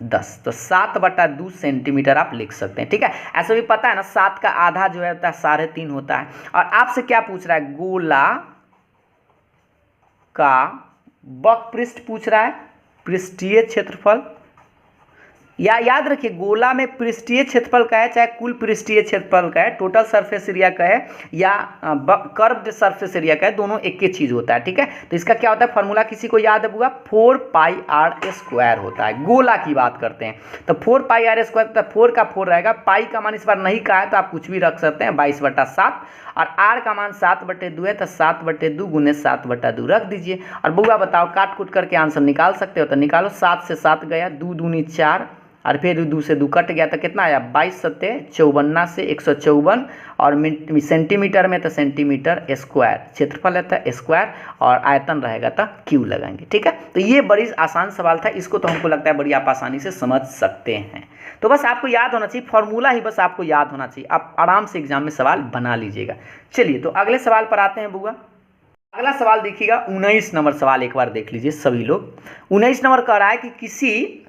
10, तो 7/2 सेंटीमीटर आप लिख सकते हैं। ठीक है, ऐसे भी पता है ना, 7 का आधा जो है होता है 3.5 होता है। और आपसे क्या पूछ रहा है, गोला का वक्र पृष्ठ पूछ रहा है, पृष्ठीय क्षेत्रफल, या याद रखिए गोला में पृष्ठीय क्षेत्रफल का है, चाहे कुल पृष्ठीय क्षेत्रफल का है, टोटल सरफेस एरिया का है, या कर्व्ड सरफेस एरिया का है, दोनों एक ही चीज होता है। ठीक है, तो इसका क्या होता है फार्मूला, किसी को याद है बुआ, 4πr² होता है। गोला की बात करते हैं तो 4πr², तो 4 का 4 रहेगा, पाई का मान इस बार नहीं कहा है तो आप कुछ भी रख सकते हैं, 22/7, और आर का मान 7/2 है, तो 7/2 गुने 7/2 रख दीजिए। और बुआ बताओ, काट कूट करके आंसर निकाल सकते हो, तो निकालो। 7 से 7 गया, 2 दूनी 4, और फिर 2 से 2 कट गया, तो कितना आया, 22 7 54 से 154, और सेंटीमीटर में तो सेंटीमीटर स्क्वायर, क्षेत्रफल रहता है स्क्वायर, और आयतन रहेगा तो क्यू लगाएंगे। ठीक है, तो ये बड़ी आसान सवाल था, इसको तो हमको लगता है बड़ी आप आसानी से समझ सकते हैं। तो बस आपको याद होना चाहिए, फॉर्मूला ही बस आपको याद होना चाहिए, आप आराम से एग्जाम में सवाल बना लीजिएगा। चलिए तो अगले सवाल पर आते हैं बुआ। अगला सवाल देखिएगा 19 नंबर सवाल, एक बार देख लीजिए सभी लोग। 19 नंबर कह रहा है कि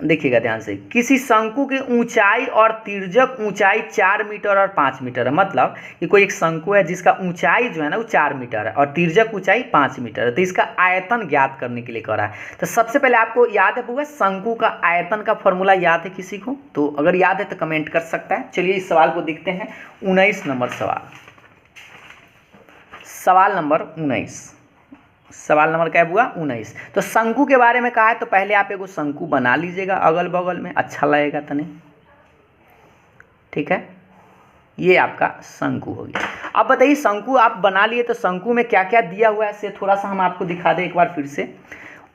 देखिएगा ध्यान से, किसी शंकु की ऊंचाई और तिर्यक ऊंचाई 4 मीटर और 5 मीटर है। मतलब कि कोई एक शंकु है जिसका ऊंचाई जो है ना वो 4 मीटर है और तिर्यक ऊंचाई 5 मीटर है, तो इसका आयतन ज्ञात करने के लिए कह रहा है। तो सबसे पहले आपको याद है पूरा शंकु का आयतन का फॉर्मूला याद है किसी को? तो अगर याद है तो कमेंट कर सकता है। चलिए इस सवाल को देखते हैं। 19 नंबर सवाल नंबर 19, सवाल नंबर क्या है बुआ? 19। तो शंकु के बारे में कहा है, तो पहले आप एगो शंकु बना लीजिएगा अगल बगल में, अच्छा लगेगा तो नहीं, ठीक है। ये आपका शंकु हो गया। अब बताइए शंकु आप बना लिए, तो शंकु में क्या क्या दिया हुआ है से थोड़ा सा हम आपको दिखा दें एक बार फिर से।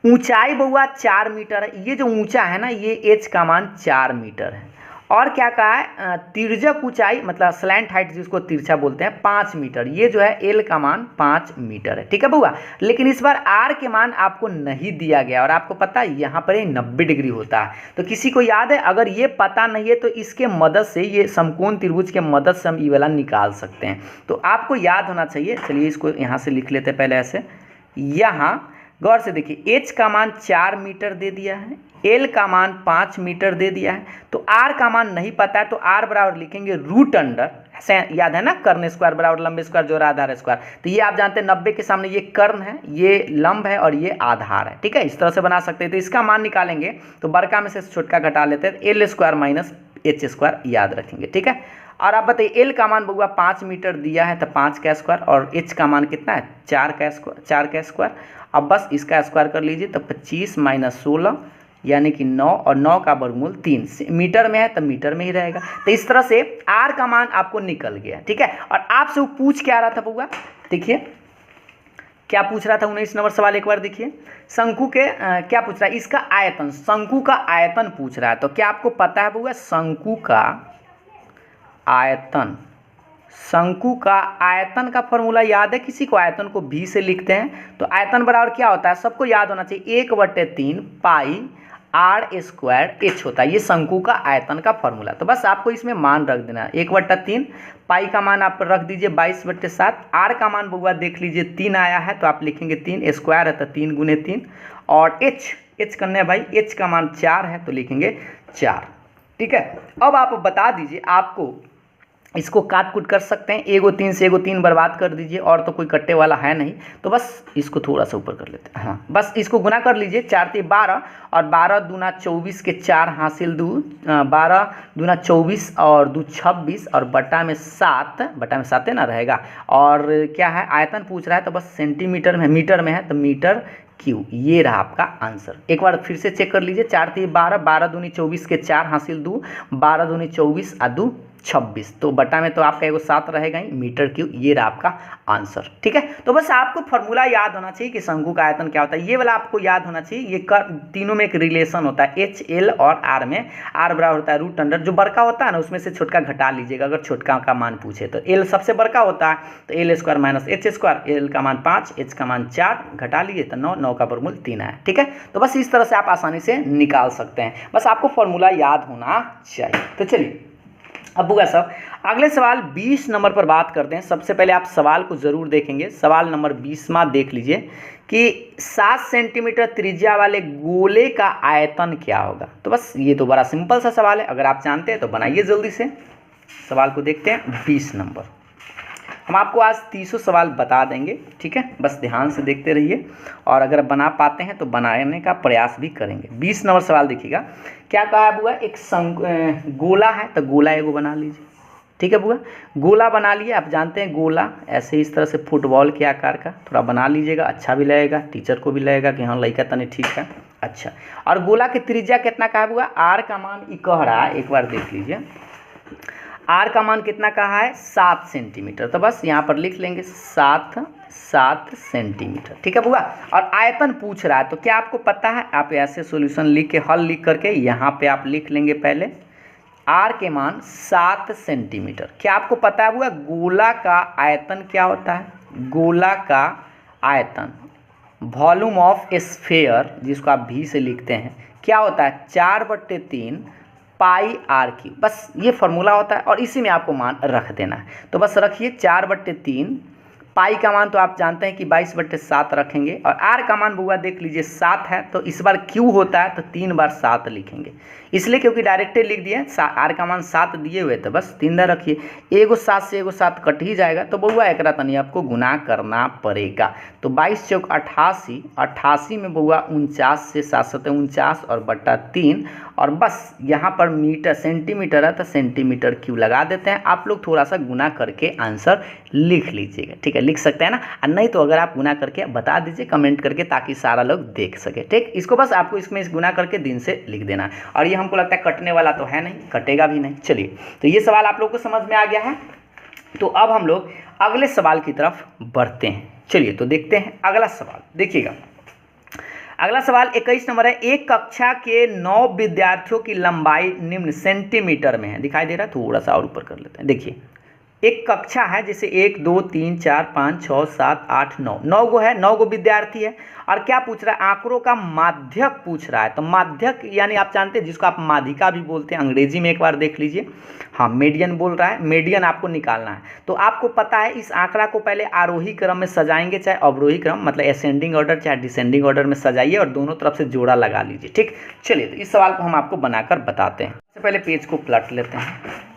ऊंचाई बुआ 4 मीटर है, ये जो ऊंचा है ना ये एच का मान 4 मीटर है। और क्या कहा है? तिर्यक ऊंचाई मतलब स्लैंट हाइट जिसको तिरछा बोलते हैं 5 मीटर, ये जो है एल का मान 5 मीटर है, ठीक है बुआ। लेकिन इस बार आर के मान आपको नहीं दिया गया, और आपको पता है यहाँ पर 90 डिग्री होता है। तो किसी को याद है? अगर ये पता नहीं है तो इसके मदद से, ये समकोण त्रिभुज के मदद से हम ये वाला निकाल सकते हैं। तो आपको याद होना चाहिए। चलिए इसको यहाँ से लिख लेते हैं पहले ऐसे। यहाँ गौर से देखिए, एच का मान 4 मीटर दे दिया है, एल का मान 5 मीटर दे दिया है, तो आर का मान नहीं पता है, तो आर बराबर लिखेंगे रूट अंडर, याद है ना, कर्ण स्क्वायर बराबर लंबे स्क्वायर जोड़ आधार स्क्वायर। तो ये आप जानते हैं 90 के सामने ये कर्ण है, ये लंब है और ये आधार है, ठीक है। इस तरह से बना सकते हैं। तो इसका मान निकालेंगे तो बड़का में से छोटका घटा लेते हैं, L square minus H square याद रखेंगे, ठीक है। और आप बताइए एल का मान बउआ 5 मीटर दिया है तो 5 का स्क्वायर, और एच का मान कितना है? 4 का स्क्वायर। अब बस इसका स्क्वायर कर लीजिए तो 25 माइनस 16 यानी कि 9, और 9 का वर्गमूल 3। मीटर में है तो मीटर में ही रहेगा। तो इस तरह से आर का मान आपको निकल गया, ठीक है। और आपसे वो पूछ क्या रहा था बउआ? देखिए क्या पूछ रहा था 19 नंबर सवाल, एक बार देखिए। शंकु के क्या पूछ रहा है? इसका आयतन, शंकु का आयतन पूछ रहा है। तो क्या आपको पता है बउआ शंकु का आयतन? शंकु का आयतन का फॉर्मूला याद है किसी को? आयतन को भी से लिखते हैं। तो आयतन बराबर क्या होता है? सबको याद होना चाहिए, 1/3 पाई आर स्क्वायर एच होता है। ये शंकु का आयतन का फॉर्मूला। तो बस आपको इसमें मान रख देना है, 1/3 पाई का मान आप रख दीजिए 22/7, आर का मान बउआ देख लीजिए 3 आया है तो आप लिखेंगे 3, स्क्वायर है तो 3 गुने 3, और एच करने भाई, एच का मान 4 है तो लिखेंगे 4, ठीक है। अब आप बता दीजिए, आपको इसको काट कूट कर सकते हैं, एगो 3 से एगो 3 बर्बाद कर दीजिए, और तो कोई कट्टे वाला है नहीं। तो बस इसको थोड़ा सा ऊपर कर लेते हैं, हाँ बस इसको गुना कर लीजिए, 4 × 12 और 12 दूना 24 के 4 हासिल 2, 12 दूना 24 और 2 26 और बटा में 7 है ना रहेगा। और क्या है? आयतन पूछ रहा है तो बस सेंटीमीटर में, मीटर में है तो मीटर क्यू, ये रहा आपका आंसर। एक बार फिर से चेक कर लीजिए, 4 × 12, 12 दूनी 24 के 4 हासिल 2, 12 दूनी 24 और 2 26, तो बटा में तो आपका एगो 7 रहेगा ही, मीटर क्यूब, ये रहा आपका आंसर, ठीक है। तो बस आपको फॉर्मूला याद होना चाहिए कि शंकु का आयतन क्या होता है, ये वाला आपको याद होना चाहिए। ये तीनों में एक रिलेशन होता है, एच, एल और आर में। आर बराबर होता है रूट अंडर, जो बड़का होता है ना उसमें से छोटका घटा लीजिएगा अगर छोटका का मान पूछे तो। एल सबसे बड़का होता है तो L square minus H square, L का मान 5, एच का मान 4, घटा लीजिए तो 9, 9 का वर्गमूल 3 है, ठीक है। तो बस इस तरह से आप आसानी से निकाल सकते हैं, बस आपको फॉर्मूला याद होना चाहिए। तो चलिए अब बुआ साहब अगले सवाल 20 नंबर पर बात करते हैं। सबसे पहले आप सवाल को ज़रूर देखेंगे, सवाल नंबर 20वां देख लीजिए कि 7 सेंटीमीटर त्रिज्या वाले गोले का आयतन क्या होगा। तो बस ये तो बड़ा सिंपल सा सवाल है, अगर आप जानते हैं तो बनाइए जल्दी से। सवाल को देखते हैं 20 नंबर। हम आपको आज 300 सवाल बता देंगे, ठीक है, बस ध्यान से देखते रहिए, और अगर बना पाते हैं तो बनाने का प्रयास भी करेंगे। 20 नंबर सवाल देखिएगा, क्या कहा है बुआ? एक गोला है तो गोला एगो बना लीजिए, ठीक है बुआ। गोला बना लिए, आप जानते हैं गोला ऐसे इस तरह से फुटबॉल के आकार का, थोड़ा बना लीजिएगा, अच्छा भी लगेगा, टीचर को भी लगेगा कि हाँ लड़का तने ठीक है, अच्छा। और गोला की त्रिज्या कितना कहा है बुआ? आर का मान ये कह रहा है, एक बार देख लीजिए, आर का मान कितना कहा है? 7 सेंटीमीटर। तो बस यहाँ पर लिख लेंगे 7 सेंटीमीटर, ठीक है बुआ। और आयतन पूछ रहा है तो क्या आपको पता है? आप ऐसे सॉल्यूशन लिख के, हल लिख करके यहाँ पे आप लिख लेंगे पहले आर के मान 7 सेंटीमीटर। क्या आपको पता है बुआ गोला का आयतन क्या होता है? गोला का आयतन, वॉल्यूम ऑफ स्फीयर, जिसको आप भी से लिखते हैं, क्या होता है? 4/3 पाई आर क्यूब। बस ये फॉर्मूला होता है और इसी में आपको मान रख देना है। तो बस रखिए 4/3 पाई का मान तो आप जानते हैं कि 22/7 रखेंगे, और आर का मान बुआ देख लीजिए 7 है, तो इस बार क्यू होता है तो 3 बार 7 लिखेंगे, इसलिए क्योंकि डायरेक्टली लिख दिए आर का मान 7 दिए हुए तो बस 3 रखिए, एगो 7 से एगो 7 कट ही जाएगा, तो बउआ एक तनी आपको गुना करना पड़ेगा। तो 22 चौक 88, 88 में बउआ 49 से 7 7 49 और बटा 3, और बस यहाँ पर मीटर सेंटीमीटर है तो सेंटीमीटर क्यू लगा देते हैं। आप लोग थोड़ा सा गुना करके आंसर लिख लीजिएगा, ठीक है, लिख सकते हैं ना, और नहीं तो अगर आप गुना करके बता दीजिए कमेंट करके, ताकि सारा लोग देख सके, ठीक। इसको बस आपको इसमें इस गुना करके दिन से लिख देना है, और ये हमको लगता है कटने वाला तो है नहीं, कटेगा भी नहीं। चलिए, तो ये सवाल आप लोग को समझ में आ गया है। तो अब हम लोग अगले सवाल की तरफ बढ़ते हैं। चलिए तो देखते हैं अगला सवाल। देखिएगा, अगला सवाल 21 नंबर है। एक कक्षा के 9 विद्यार्थियों की लंबाई निम्न सेंटीमीटर में है। दिखाई दे रहा है, थोड़ा सा और ऊपर कर लेते हैं। देखिए, एक कक्षा है, जैसे 1 2 3 4 5 6 7 8 9, 9 गो है, 9 गो विद्यार्थी है, और क्या पूछ रहा है, आंकड़ों का माध्यक पूछ रहा है। तो माध्यक यानी आप जानते हैं जिसको आप माध्यिका भी बोलते हैं, अंग्रेजी में एक बार देख लीजिए, हाँ मीडियन बोल रहा है, मीडियन आपको निकालना है। तो आपको पता है इस आंकड़ा को पहले आरोही क्रम में सजाएंगे, चाहे अवरोही क्रम, मतलब असेंडिंग ऑर्डर चाहे डिसेंडिंग ऑर्डर में सजाइए, और दोनों तरफ से जोड़ा लगा लीजिए, ठीक। चलिए, तो इस सवाल को हम आपको बनाकर बताते हैं। सबसे पहले पेज को पलट लेते हैं।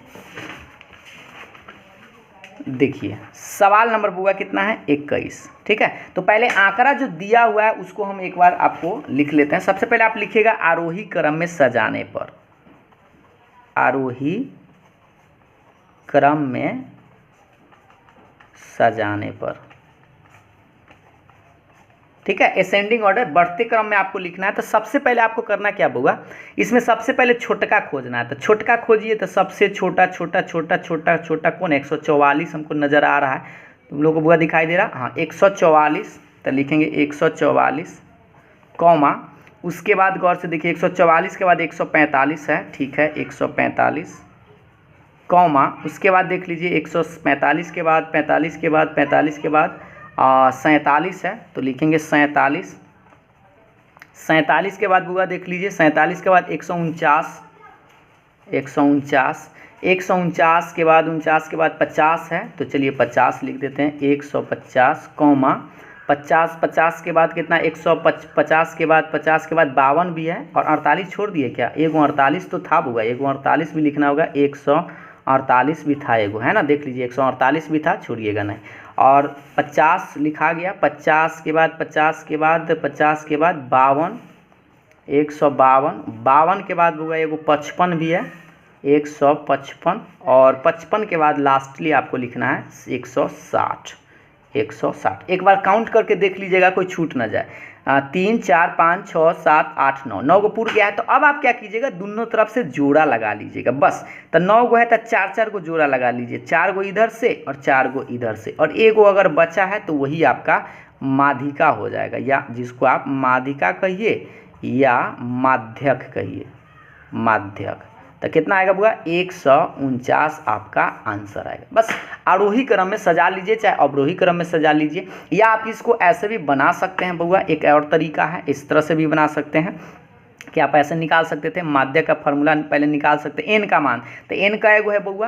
देखिए, सवाल नंबर बुआ कितना है, 21, ठीक है। तो पहले आंकड़ा जो दिया हुआ है उसको हम एक बार आपको लिख लेते हैं। सबसे पहले आप लिखिएगा आरोही क्रम में सजाने पर, आरोही क्रम में सजाने पर, ठीक है। असेंडिंग ऑर्डर बढ़ते क्रम में आपको लिखना है। तो सबसे पहले आपको करना क्या होगा, इसमें सबसे पहले छोटका खोजना है। तो छोटका खोजिए, तो सबसे छोटा छोटा छोटा छोटा छोटा कौन, 144 हमको नज़र आ रहा है, तुम लोगों को बुआ दिखाई दे रहा, हाँ 144, तो लिखेंगे 144 कॉमा, उसके बाद गौर से देखिए 144 के बाद 145 है, ठीक है, 145 कॉमा, उसके बाद देख लीजिए 145 के बाद 45 के बाद 45 के बाद 47 है, तो लिखेंगे 47, 47 के बाद बुआ देख लीजिए 47 के बाद 149, 149, 149 के बाद 49 के बाद 50 है, तो चलिए 50 लिख देते हैं, 150 कॉमा 50, 50 के बाद कितना, 150 के बाद 50 के बाद 52 भी है, और 48 छोड़ दिए क्या, एगो 48 तो था बुआ, एगो 48 भी लिखना होगा, 148 भी था एगो, है ना, देख लीजिए 148 भी था, छोड़िएगा नहीं, और 50 लिखा गया, 50 के बाद 50 के बाद 50 के बाद 52, 152, 52 के बाद बुआ एगो 55 भी है, 155, और 55 के बाद लास्टली आपको लिखना है 160, 160। एक बार काउंट करके देख लीजिएगा कोई छूट ना जाए। 3 4 5 6 7 8 9, 9 को पूर गया है। तो अब आप क्या कीजिएगा, दोनों तरफ से जोड़ा लगा लीजिएगा बस। तो 9 गो है तो 4 4 को जोड़ा लगा लीजिए, 4 गो इधर से और 4 गो इधर से, और एक गो अगर बचा है तो वही आपका माध्यिका हो जाएगा, या जिसको आप माध्यिका कहिए या माध्यक कहिए, माध्यक। तो कितना आएगा बुआ, 149 आपका आंसर आएगा। बस आरोही क्रम में सजा लीजिए, चाहे अवरोही क्रम में सजा लीजिए, या आप इसको ऐसे भी बना सकते हैं बुआ, एक और तरीका है, इस तरह से भी बना सकते हैं कि आप ऐसे निकाल सकते थे, माध्य का फार्मूला पहले निकाल सकते हैं, एन का मान, तो एन का एगो है बउआ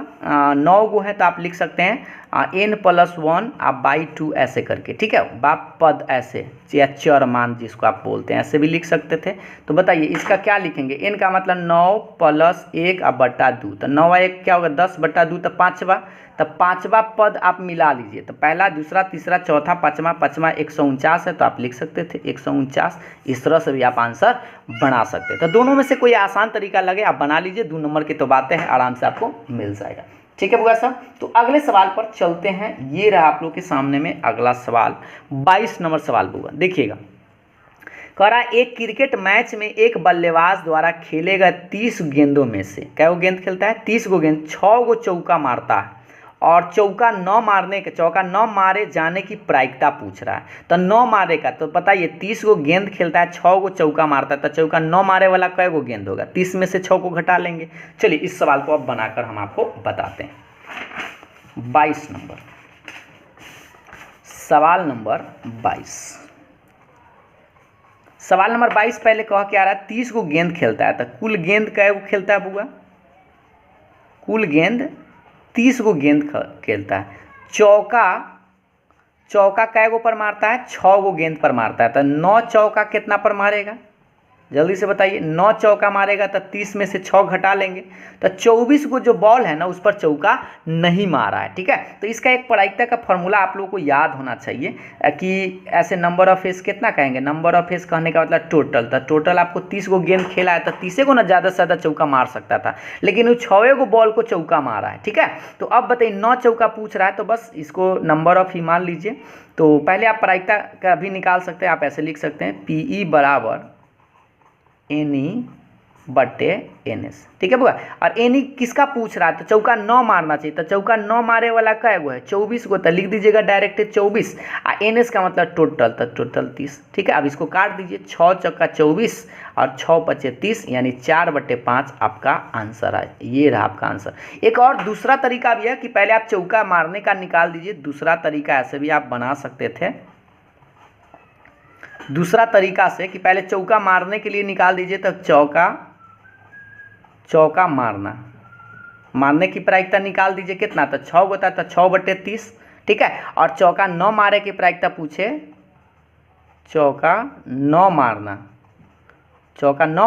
9 गो है, तो आप लिख सकते हैं n+1 आप बाई 2 ऐसे करके, ठीक है, बाप पद ऐसे, या चर मान जिसको आप बोलते हैं, ऐसे भी लिख सकते थे। तो बताइए इसका क्या लिखेंगे, n का मतलब 9 + 1 अब बटा 2, तो 9 1 क्या होगा 10/2, तो 5वां, तो 5वां पद आप मिला लीजिए, तो पहला दूसरा तीसरा चौथा पाँचवा, 149 है, तो आप लिख सकते थे 149। इस तरह से भी आप आंसर बना सकते हैं। तो दोनों में से कोई आसान तरीका लगे आप बना लीजिए, 2 नंबर की तो बातें हैं, आराम से आपको मिल जाएगा, ठीक है बुआ साहब। तो अगले सवाल पर चलते हैं, ये रहा आप लोग के सामने में अगला सवाल, 22 नंबर सवाल बुआ। देखिएगा, कह रहा एक क्रिकेट मैच में एक बल्लेबाज द्वारा खेले गए 30 गेंदों में से, कै गो गेंद खेलता है, 30 गो गेंद, 6 गो चौका मारता है, और चौका न मारे जाने की प्रायिकता पूछ रहा है। तो 9 मारे का, तो बताइए 30 गो गेंद खेलता है, 6 गो चौका मारता है, तो चौका 9 मारे वाला कै गो गेंद होगा, 30 में से 6 को घटा लेंगे। चलिए इस सवाल को अब बनाकर हम आपको बताते हैं। 22 नंबर सवाल नंबर 22, सवाल नंबर 22 पहले कह के आ रहा है 30 गो गेंद खेलता है, तो कुल गेंद कै गो खेलता है बुआ, कुल गेंद 30 गो गेंद खेलता है, चौका चौका कै गो पर मारता है, 6 गो गेंद पर मारता है। तो 9 चौका कितना पर मारेगा, जल्दी से बताइए। 9 चौका मारेगा तो 30 में से 6 घटा लेंगे, तो 24 को जो बॉल है ना उस पर चौका नहीं मारा है, ठीक है। तो इसका एक प्रायिकता का फॉर्मूला आप लोगों को याद होना चाहिए कि ऐसे नंबर ऑफ एस कितना कहेंगे, नंबर ऑफ एस कहने का मतलब टोटल। तो टोटल आपको 30 गो गेंद खेला है तो 30 को ना ज़्यादा से ज़्यादा चौका मार सकता था, लेकिन वो 6 गो बॉल को चौका मारा है, ठीक है। तो अब बताइए 9 चौका पूछ रहा है, तो बस इसको नंबर ऑफ ही मान लीजिए। तो पहले आप प्रायिकता का भी निकाल सकते हैं, आप ऐसे लिख सकते हैं PE बराबर NE बटे NS, ठीक है बुआ। और NE किसका पूछ रहा है, तो चौका 9 मारना चाहिए। तो चौका 9 मारे वाला कै गो है, 24 गो। तो लिख दीजिएगा डायरेक्ट 24। और NS का मतलब टोटल, तो टोटल 30, ठीक है। अब इसको काट दीजिए, 6 चौका 24 और 6 पचे 30 यानी 4/5 आपका आंसर है। ये रहा आपका आंसर। एक और दूसरा तरीका भी है कि पहले आप चौका मारने का निकाल दीजिए। दूसरा तरीका ऐसे भी आप बना सकते थे, दूसरा तरीका से कि पहले चौका मारने के लिए निकाल दीजिए। तो चौका मारने की प्रायिकता निकाल दीजिए कितना, तो 6 होता है, तो 6/30, ठीक है। और चौका 9 मारे की प्रायिकता पूछे, चौका 9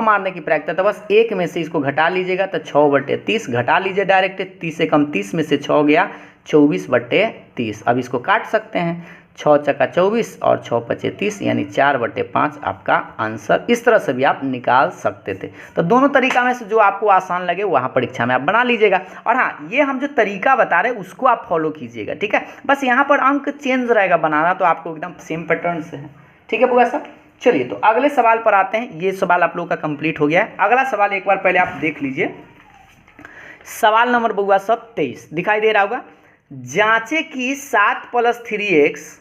मारने की प्रायिकता, तो बस एक में से इसको घटा लीजिएगा। तो 6/30 घटा लीजिए डायरेक्ट, 30 से कम 30 में से 6 गया, 24/30। अब इसको काट सकते हैं, 6 चौका 24 और 6 पचे 30 यानी 4/5 आपका आंसर। इस तरह से भी आप निकाल सकते थे। तो दोनों तरीका में से जो आपको आसान लगे वहाँ परीक्षा में आप बना लीजिएगा। और हाँ, ये हम जो तरीका बता रहे हैं उसको आप फॉलो कीजिएगा, ठीक है। बस यहाँ पर अंक चेंज रहेगा बनाना, तो आपको एकदम सेम पैटर्न से है, ठीक है बुआ साहब। चलिए तो अगले सवाल पर आते हैं। ये सवाल आप लोगों का कंप्लीट हो गया है। अगला सवाल एक बार पहले आप देख लीजिए। सवाल नंबर बुआ साहब 23 दिखाई दे रहा होगा। जांचे कि 7 +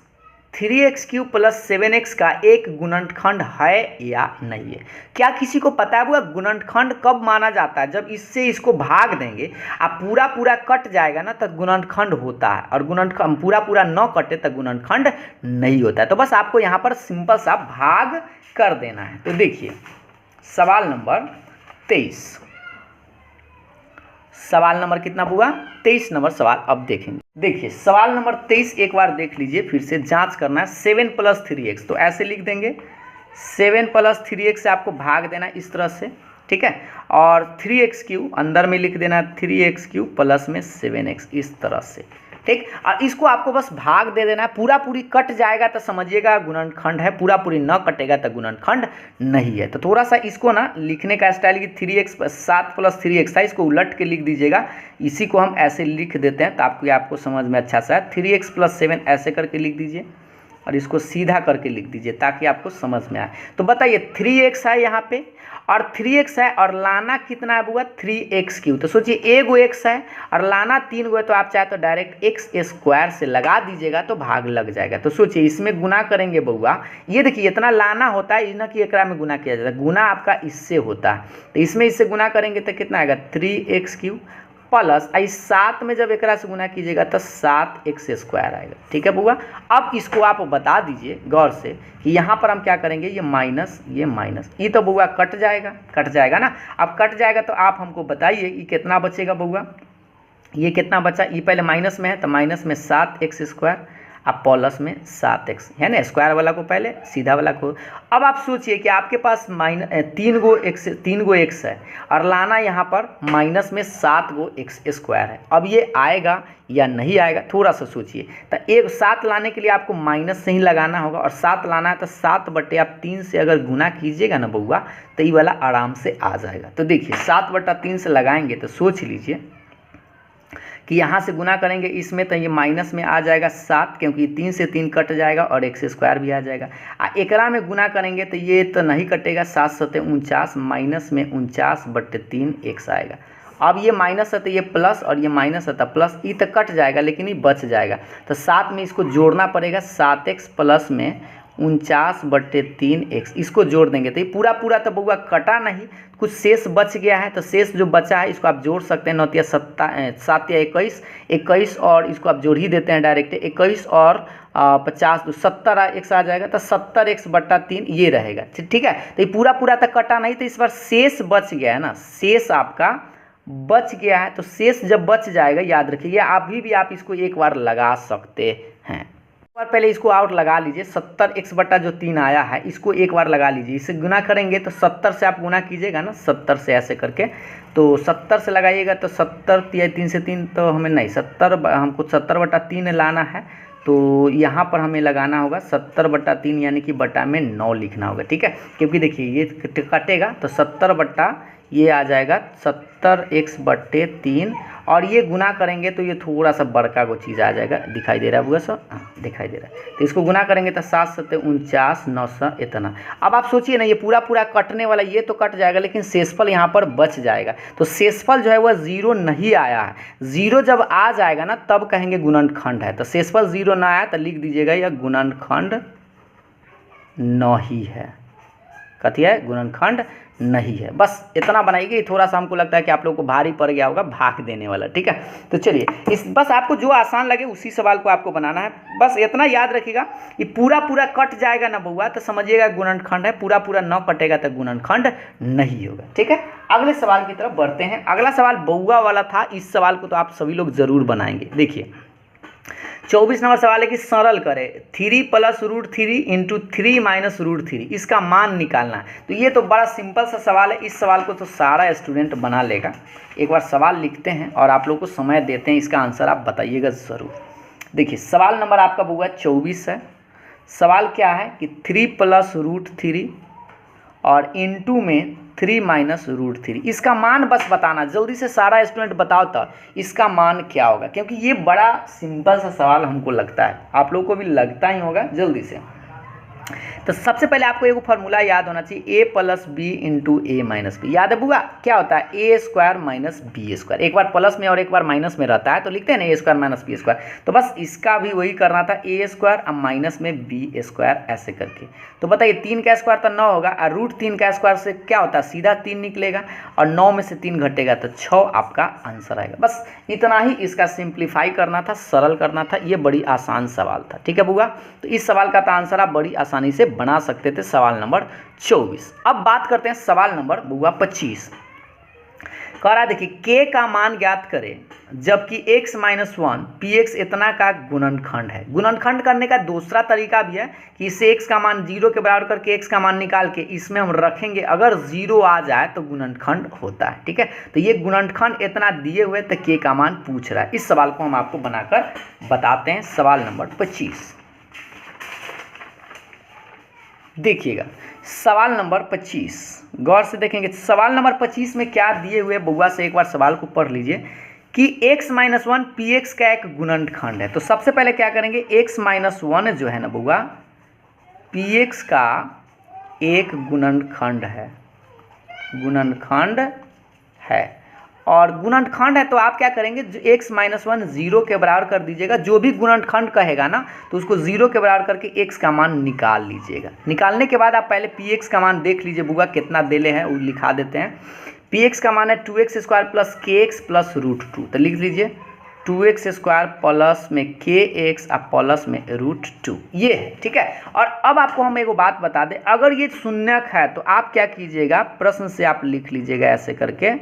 3x³ + 7x का एक गुणनखंड है या नहीं है। क्या किसी को पता है बुआ गुणनखंड कब माना जाता है, जब इससे इसको भाग देंगे अब पूरा कट जाएगा ना तो गुणनखंड होता है, और गुणनखंड पूरा न कटे तो गुणनखंड नहीं होता है। तो बस आपको यहाँ पर सिंपल सा भाग कर देना है। तो देखिए सवाल नंबर 23, सवाल नंबर कितना बुआ 23 नंबर सवाल अब देखेंगे। देखिए सवाल नंबर 23 एक बार देख लीजिए, फिर से जांच करना है। 7 + 3x, तो ऐसे लिख देंगे 7 + 3x से आपको भाग देना इस तरह से, ठीक है। और 3x³ अंदर में लिख देना 3x³ प्लस में 7x इस तरह से, ठीक। और इसको आपको बस भाग दे देना है। पूरी कट जाएगा तो समझिएगा गुणनखंड है, पूरी न कटेगा तो गुणनखंड नहीं है। तो थोड़ा सा इसको ना लिखने का स्टाइल की 7 + 3x था, इसको उलट के लिख दीजिएगा। इसी को हम ऐसे लिख देते हैं तो आपको समझ में अच्छा सा है। 3x + 7 ऐसे करके लिख दीजिए और इसको सीधा करके लिख दीजिए ताकि आपको समझ में आए। तो बताइए 3x है यहाँ पे और 3x है, और लाना कितना है बुआ 3x³। तो सोचिए एगो x है और लाना 3 गो है, तो आप चाहे तो डायरेक्ट x² से लगा दीजिएगा तो भाग लग जाएगा। तो सोचिए इसमें गुना करेंगे बउआ, ये देखिए इतना लाना होता है, ना कि एकरा में गुना किया जाता है, गुना आपका इससे होता है। तो इसमें इससे गुना करेंगे तो कितना आएगा 3x³ प्लस 7 में जब एकरा से गुना कीजिएगा तो 7x² आएगा, ठीक है बुआ। अब इसको आप बता दीजिए गौर से कि यहाँ पर हम क्या करेंगे, ये माइनस ये तो बुआ कट जाएगा ना। अब कट जाएगा तो आप हमको बताइए ये कितना बचेगा बुआ, ये कितना बचा। ये पहले माइनस में है तो माइनस में 7x² अब प्लस में 7x है ना, स्क्वायर वाला को पहले सीधा वाला को। अब आप सोचिए कि आपके पास 3 गो x है और लाना यहाँ पर माइनस में 7 गो x² है। अब ये आएगा या नहीं आएगा थोड़ा सा सोचिए। तो 7 लाने के लिए आपको माइनस से ही लगाना होगा, और 7 लाना है तो 7/3 से अगर गुना कीजिएगा ना बउआ तो ये वाला आराम से आ जाएगा। तो देखिए 7/3 से लगाएंगे तो सोच लीजिए कि यहाँ से गुना करेंगे इसमें तो ये माइनस में आ जाएगा 7, क्योंकि 3 से 3 कट जाएगा और x² भी आ जाएगा। एकरा में गुना करेंगे तो ये तो नहीं कटेगा, 7 × 7 = 49, माइनस में 49/3 x आएगा। अब ये माइनस है तो ये प्लस, और ये माइनस है तो प्लस, ये तो कट जाएगा लेकिन ये बच जाएगा। तो 7 में इसको जोड़ना पड़ेगा, 7x प्लस में 49/3x इसको जोड़ देंगे तो ये पूरा तो बउआ कटा नहीं, कुछ शेष बच गया है। तो शेष जो बचा है इसको आप जोड़ सकते हैं, 9 × 7 = 21 और इसको आप जोड़ ही देते हैं डायरेक्ट। 21 और 50 तो 70x आ जाएगा, तो 70x/3 ये रहेगा, ठीक है। तो ये पूरा तक कटा नहीं, तो इस बार शेष बच गया है ना, शेष आपका बच गया है। तो शेष जब बच जाएगा याद रखिए, अभी भी आप इसको एक बार लगा सकते हैं। बार पहले इसको आउट लगा लीजिए, 70x/3 आया है, इसको एक बार लगा लीजिए, इसे गुना करेंगे तो 70 से आप गुना कीजिएगा ना, 70 से ऐसे करके, तो 70 से लगाइएगा तो 70 3 से 3 तो हमें नहीं, 70 हमको 70/3 लाना है, तो यहाँ पर हमें लगाना होगा 70/3 यानी कि बटा में 9 लिखना होगा, ठीक है। क्योंकि देखिए ये कटेगा तो 70 ये आ जाएगा 70x/3 और ये गुना करेंगे तो ये थोड़ा सा बड़का को चीज़ आ जाएगा, दिखाई दे रहा है बुआ सर, हाँ दिखाई दे रहा है। तो इसको गुना करेंगे तो 7 7 49 900 इतना। अब आप सोचिए ना, ये पूरा कटने वाला ये तो कट जाएगा, लेकिन शेषफल यहाँ पर बच जाएगा, तो शेषफल जो है वह 0 नहीं आया है। 0 जब आ जाएगा ना तब कहेंगे गुणनखंड है, तो शेषफल 0 ना आया तो लिख दीजिएगा यह गुणनखंड नहीं है, कथी है, गुणनखंड नहीं है। बस इतना बनाइए, थोड़ा सा हमको लगता है कि आप लोगों को भारी पड़ गया होगा भाग देने वाला, ठीक है। तो चलिए बस आपको जो आसान लगे उसी सवाल को आपको बनाना है, बस इतना याद रखिएगा। ये पूरा कट जाएगा ना बउआ तो समझिएगा गुणनखंड है, पूरा न कटेगा तो गुणनखंड नहीं होगा, ठीक है। अगले सवाल की तरफ बढ़ते हैं। अगला सवाल बउआ वाला था, इस सवाल को तो आप सभी लोग जरूर बनाएंगे। देखिए 24 नंबर सवाल है कि सरल करें 3 + √3 × 3 - √3, इसका मान निकालना है। तो ये तो बड़ा सिंपल सा सवाल है, इस सवाल को तो सारा स्टूडेंट बना लेगा। एक बार सवाल लिखते हैं और आप लोग को समय देते हैं, इसका आंसर आप बताइएगा ज़रूर। देखिए सवाल नंबर आपका बुआ 24 है। सवाल क्या है कि 3 + √3 और इंटू में 3 - √3, इसका मान बस बताना, जल्दी से सारा स्टूडेंट बताओ तो इसका मान क्या होगा, क्योंकि ये बड़ा सिंपल सा सवाल हमको लगता है, आप लोगों को भी लगता ही होगा। जल्दी से तो सबसे पहले आपको एक फार्मूला याद होना चाहिए, a + b × a - b। याद है बुआ क्या होता है, a² - b²। एक बार प्लस में और एक बार माइनस में रहता है तो लिखते हैं ना a² - b²। तो बस इसका भी वही करना था, a² अब माइनस में b² ऐसे करके। तो बताइए 3 का स्क्वायर तो 9 होगा और √3 का स्क्वायर से क्या होता है, सीधा 3 निकलेगा और 9 में से 3 घटेगा तो 6 आपका आंसर आएगा। बस इतना ही इसका सिंप्लीफाई करना था, सरल करना था। ये बड़ी आसान सवाल था, ठीक है बुआ। तो इस सवाल का तो आंसर आप बड़ी आसानी से बना सकते थे, सवाल नंबर 24। अब बात करते हैं सवाल नंबर बुआ 25। कह रहा है देखिए k का मान ज्ञात करें जबकि x - 1 px इतना का गुणनखंड है। गुणनखंड करने का दूसरा तरीका भी है कि इससे x का मान 0 के बराबर करके x का मान निकाल के इसमें हम रखेंगे, अगर 0 आ जाए तो गुणनखंड होता है, ठीक है। तो ये गुणनखंड इतना दिए हुए तो k का मान पूछ रहा है। इस सवाल को हम आपको बनाकर बताते हैं। सवाल नंबर 25 देखिएगा, सवाल नंबर 25 गौर से देखेंगे। सवाल नंबर 25 में क्या दिए हुए बुआ से एक बार सवाल को पढ़ लीजिए कि x - 1 px का एक गुणनखंड है। तो सबसे पहले क्या करेंगे, x - 1 जो है ना बुआ px का एक गुणनखंड है और गुणनखंड है तो आप क्या करेंगे, x - 1 0 के बराबर कर दीजिएगा। जो भी गुणनखंड कहेगा ना तो उसको 0 के बराबर करके x का मान निकाल लीजिएगा। निकालने के बाद आप पहले px का मान देख लीजिए बुआ कितना देले हैं, वो लिखा देते हैं। px का मान है 2x² + kx + √2। तो लिख लीजिए 2x² प्लस में kx और प्लस में √2, ये है, ठीक है। और अब आपको हम एक बात बता दें, अगर ये शून्यक है तो आप क्या कीजिएगा, प्रश्न से आप लिख लीजिएगा ऐसे करके,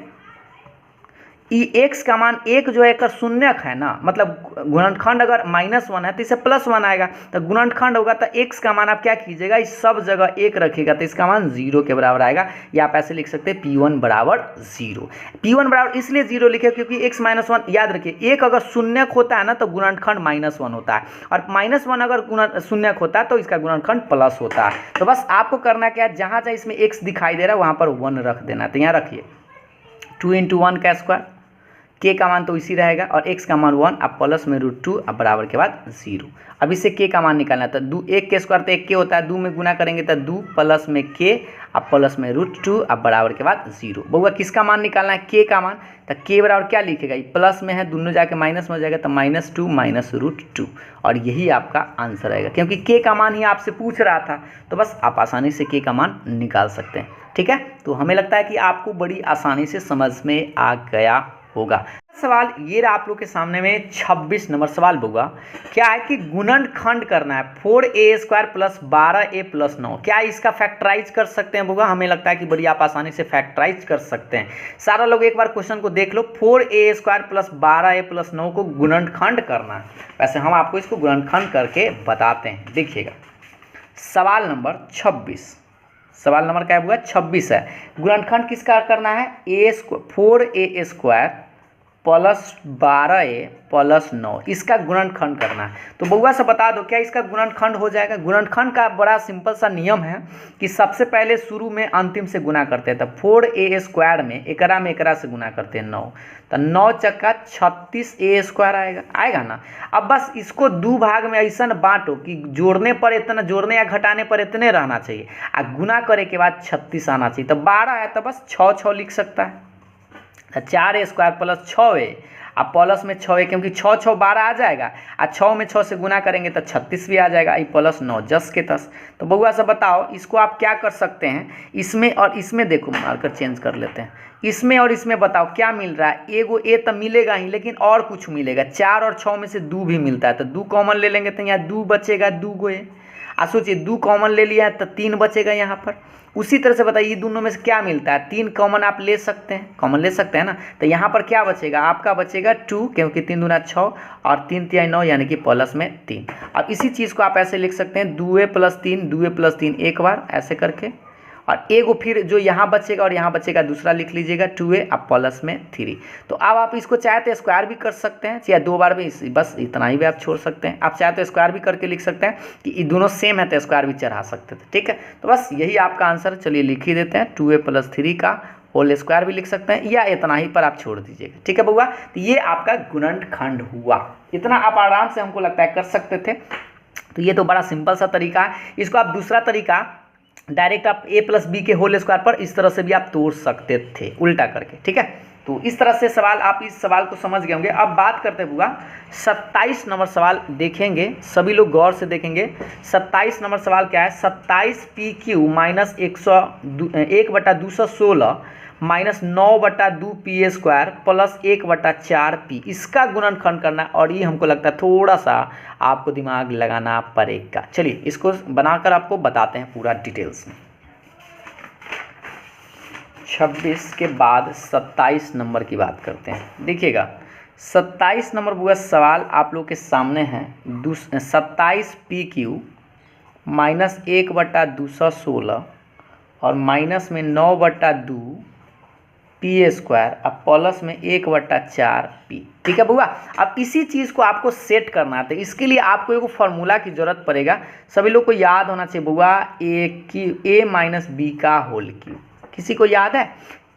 x का मान 1 जो है एक शून्यक है ना, मतलब गुणनखंड अगर -1 है तो इसे +1 आएगा, तो गुणनखंड होगा तो x का मान आप क्या कीजिएगा, इस सब जगह 1 रखिएगा तो इसका मान 0 के बराबर आएगा। या आप ऐसे लिख सकते हैं p1 = 0। p1 बराबर इसलिए 0 लिखे क्योंकि x - 1 याद रखिए, 1 अगर शून्यक होता है ना तो गुणनखंड -1 होता है, और -1 अगर शून्यक होता है तो इसका गुणनखंड प्लस होता है। तो बस आपको करना क्या है, जहाँ जहाँ इसमें x दिखाई दे रहा है वहाँ पर 1 रख देना है। तो यहाँ रखिए 2 × 1 का स्क्वायर, k का मान तो इसी रहेगा और x का मान 1 अब प्लस में √2 अब बराबर के बाद 0। अब इससे k का मान निकालना है तो 2 1 के स्क्वायर तो 1 k होता है, 2 में गुना करेंगे तो 2 प्लस में k अब प्लस में √2 अब बराबर के बाद 0। बउआ किसका मान निकालना है, k का मान। तो k बराबर क्या लिखेगा, ये प्लस में है, दोनों जाके माइनस में हो जाएगा तो -2 - √2 और यही आपका आंसर आएगा, क्योंकि k का मान ही आपसे पूछ रहा था। तो बस आप आसानी से k का मान निकाल सकते हैं, ठीक है। तो हमें लगता है कि आपको बड़ी आसानी से समझ में आ गया होगा। सवाल ये रहा आप लोग के सामने में 26 नंबर सवाल होगा। क्या है कि गुणनखंड करना है 4a² प्लस 12a प्लस 9। क्या इसका फैक्टराइज कर सकते हैं होगा? हमें लगता है कि बड़ी आप आसानी से फैक्टराइज कर सकते हैं। सारा लोग एक बार क्वेश्चन को देख लो। 4a² प्लस 12a प्लस 9 को गुणनखंड करना है। वैसे हम आपको इसको गुणनखंड करके बताते हैं। देखिएगा सवाल नंबर 26, सवाल नंबर क्या हुआ 26 है। गुणनखंड किसका करना है? 4a² प्लस 12a प्लस 9 इसका गुणनखंड करना है। तो बउआ से बता दो क्या इसका गुणनखंड हो जाएगा? गुणनखंड का बड़ा सिंपल सा नियम है कि सबसे पहले शुरू में अंतिम से गुना करते हैं। तो 4a² में एकरा से गुना करते हैं 9, तो 9 चक्का 36a² आएगा ना। अब बस इसको दो भाग में ऐसा बांटो कि जोड़ने पर इतना, जोड़ने या घटाने पर इतने रहना चाहिए, और गुना करे के बाद 36 आना चाहिए। तो 12 है तो बस 6 लिख सकता है। 4a² प्लस 6a अब प्लस में 6a, क्योंकि 6 6 12 आ जाएगा, और 6 में 6 से गुना करेंगे तो 36 भी आ जाएगा। ये प्लस 9 10 के 10। तो बउआ से बताओ इसको आप क्या कर सकते हैं? इसमें और इसमें देखो, मार्कर चेंज कर लेते हैं। इसमें और इसमें बताओ क्या मिल रहा है? एगो ए तो मिलेगा ही, लेकिन और कुछ मिलेगा। 4 और 6 में से 2 भी मिलता है, तो 2 कॉमन ले लेंगे तो यहाँ 2 बचेगा, 2 गो ए। सोचिए 2 कॉमन ले लिया है तो 3 बचेगा यहाँ पर। उसी तरह से बताइए दोनों में से क्या मिलता है? 3 कॉमन आप ले सकते हैं, कॉमन ले सकते हैं ना। तो यहाँ पर क्या बचेगा? आपका बचेगा 2, क्योंकि 3 दूना 6 और 3 तिहाई 9, यानी कि प्लस में 3। अब इसी चीज़ को आप ऐसे लिख सकते हैं 2a प्लस 3, 2a प्लस 3 एक बार ऐसे करके, और एगो फिर जो यहाँ बचेगा और यहाँ बचेगा दूसरा लिख लीजिएगा 2a अब प्लस में 3। तो अब आप इसको चाहे तो स्क्वायर भी कर सकते हैं, या 2 बार भी, बस इतना ही भी आप छोड़ सकते हैं। आप चाहे तो स्क्वायर भी करके लिख सकते हैं कि ये दोनों सेम है तो स्क्वायर भी चढ़ा सकते थे। ठीक है, तो बस यही आपका आंसर। चलिए लिख ही देते हैं, 2a प्लस 3 का होल स्क्वायर भी लिख सकते हैं, या इतना ही पर आप छोड़ दीजिएगा। ठीक है बउआ, तो ये आपका गुणनखंड हुआ। इतना आप आराम से हमको लगता है कर सकते थे। तो ये तो बड़ा सिंपल सा तरीका है। इसको आप दूसरा तरीका डायरेक्ट आप a प्लस बी के होल स्क्वायर पर इस तरह से भी आप तोड़ सकते थे, उल्टा करके। ठीक है, तो इस तरह से सवाल, आप इस सवाल को समझ गए होंगे। अब बात करते हुआ 27 नंबर सवाल देखेंगे, सभी लोग गौर से देखेंगे। 27 नंबर सवाल क्या है? 27pq minus 1/216 minus 9/2p² plus 1/4p इसका गुणनखंड करना, और ये हमको लगता है थोड़ा सा आपको दिमाग लगाना पड़ेगा। चलिए इसको बनाकर आपको बताते हैं पूरा डिटेल्स में। 26 के बाद 27 नंबर की बात करते हैं। देखिएगा 27 नंबर बुआ सवाल आप लोग के सामने है। 27pq माइनस 1/216 और माइनस में 9/2p² अब प्लस में 1/4p। ठीक है बुआ, अब इसी चीज़ को आपको सेट करना है। तो इसके लिए आपको एक फार्मूला की जरूरत पड़ेगा। सभी लोग को याद होना चाहिए बुआ, a माइनस बी का होल क्यूब। किसी को याद है?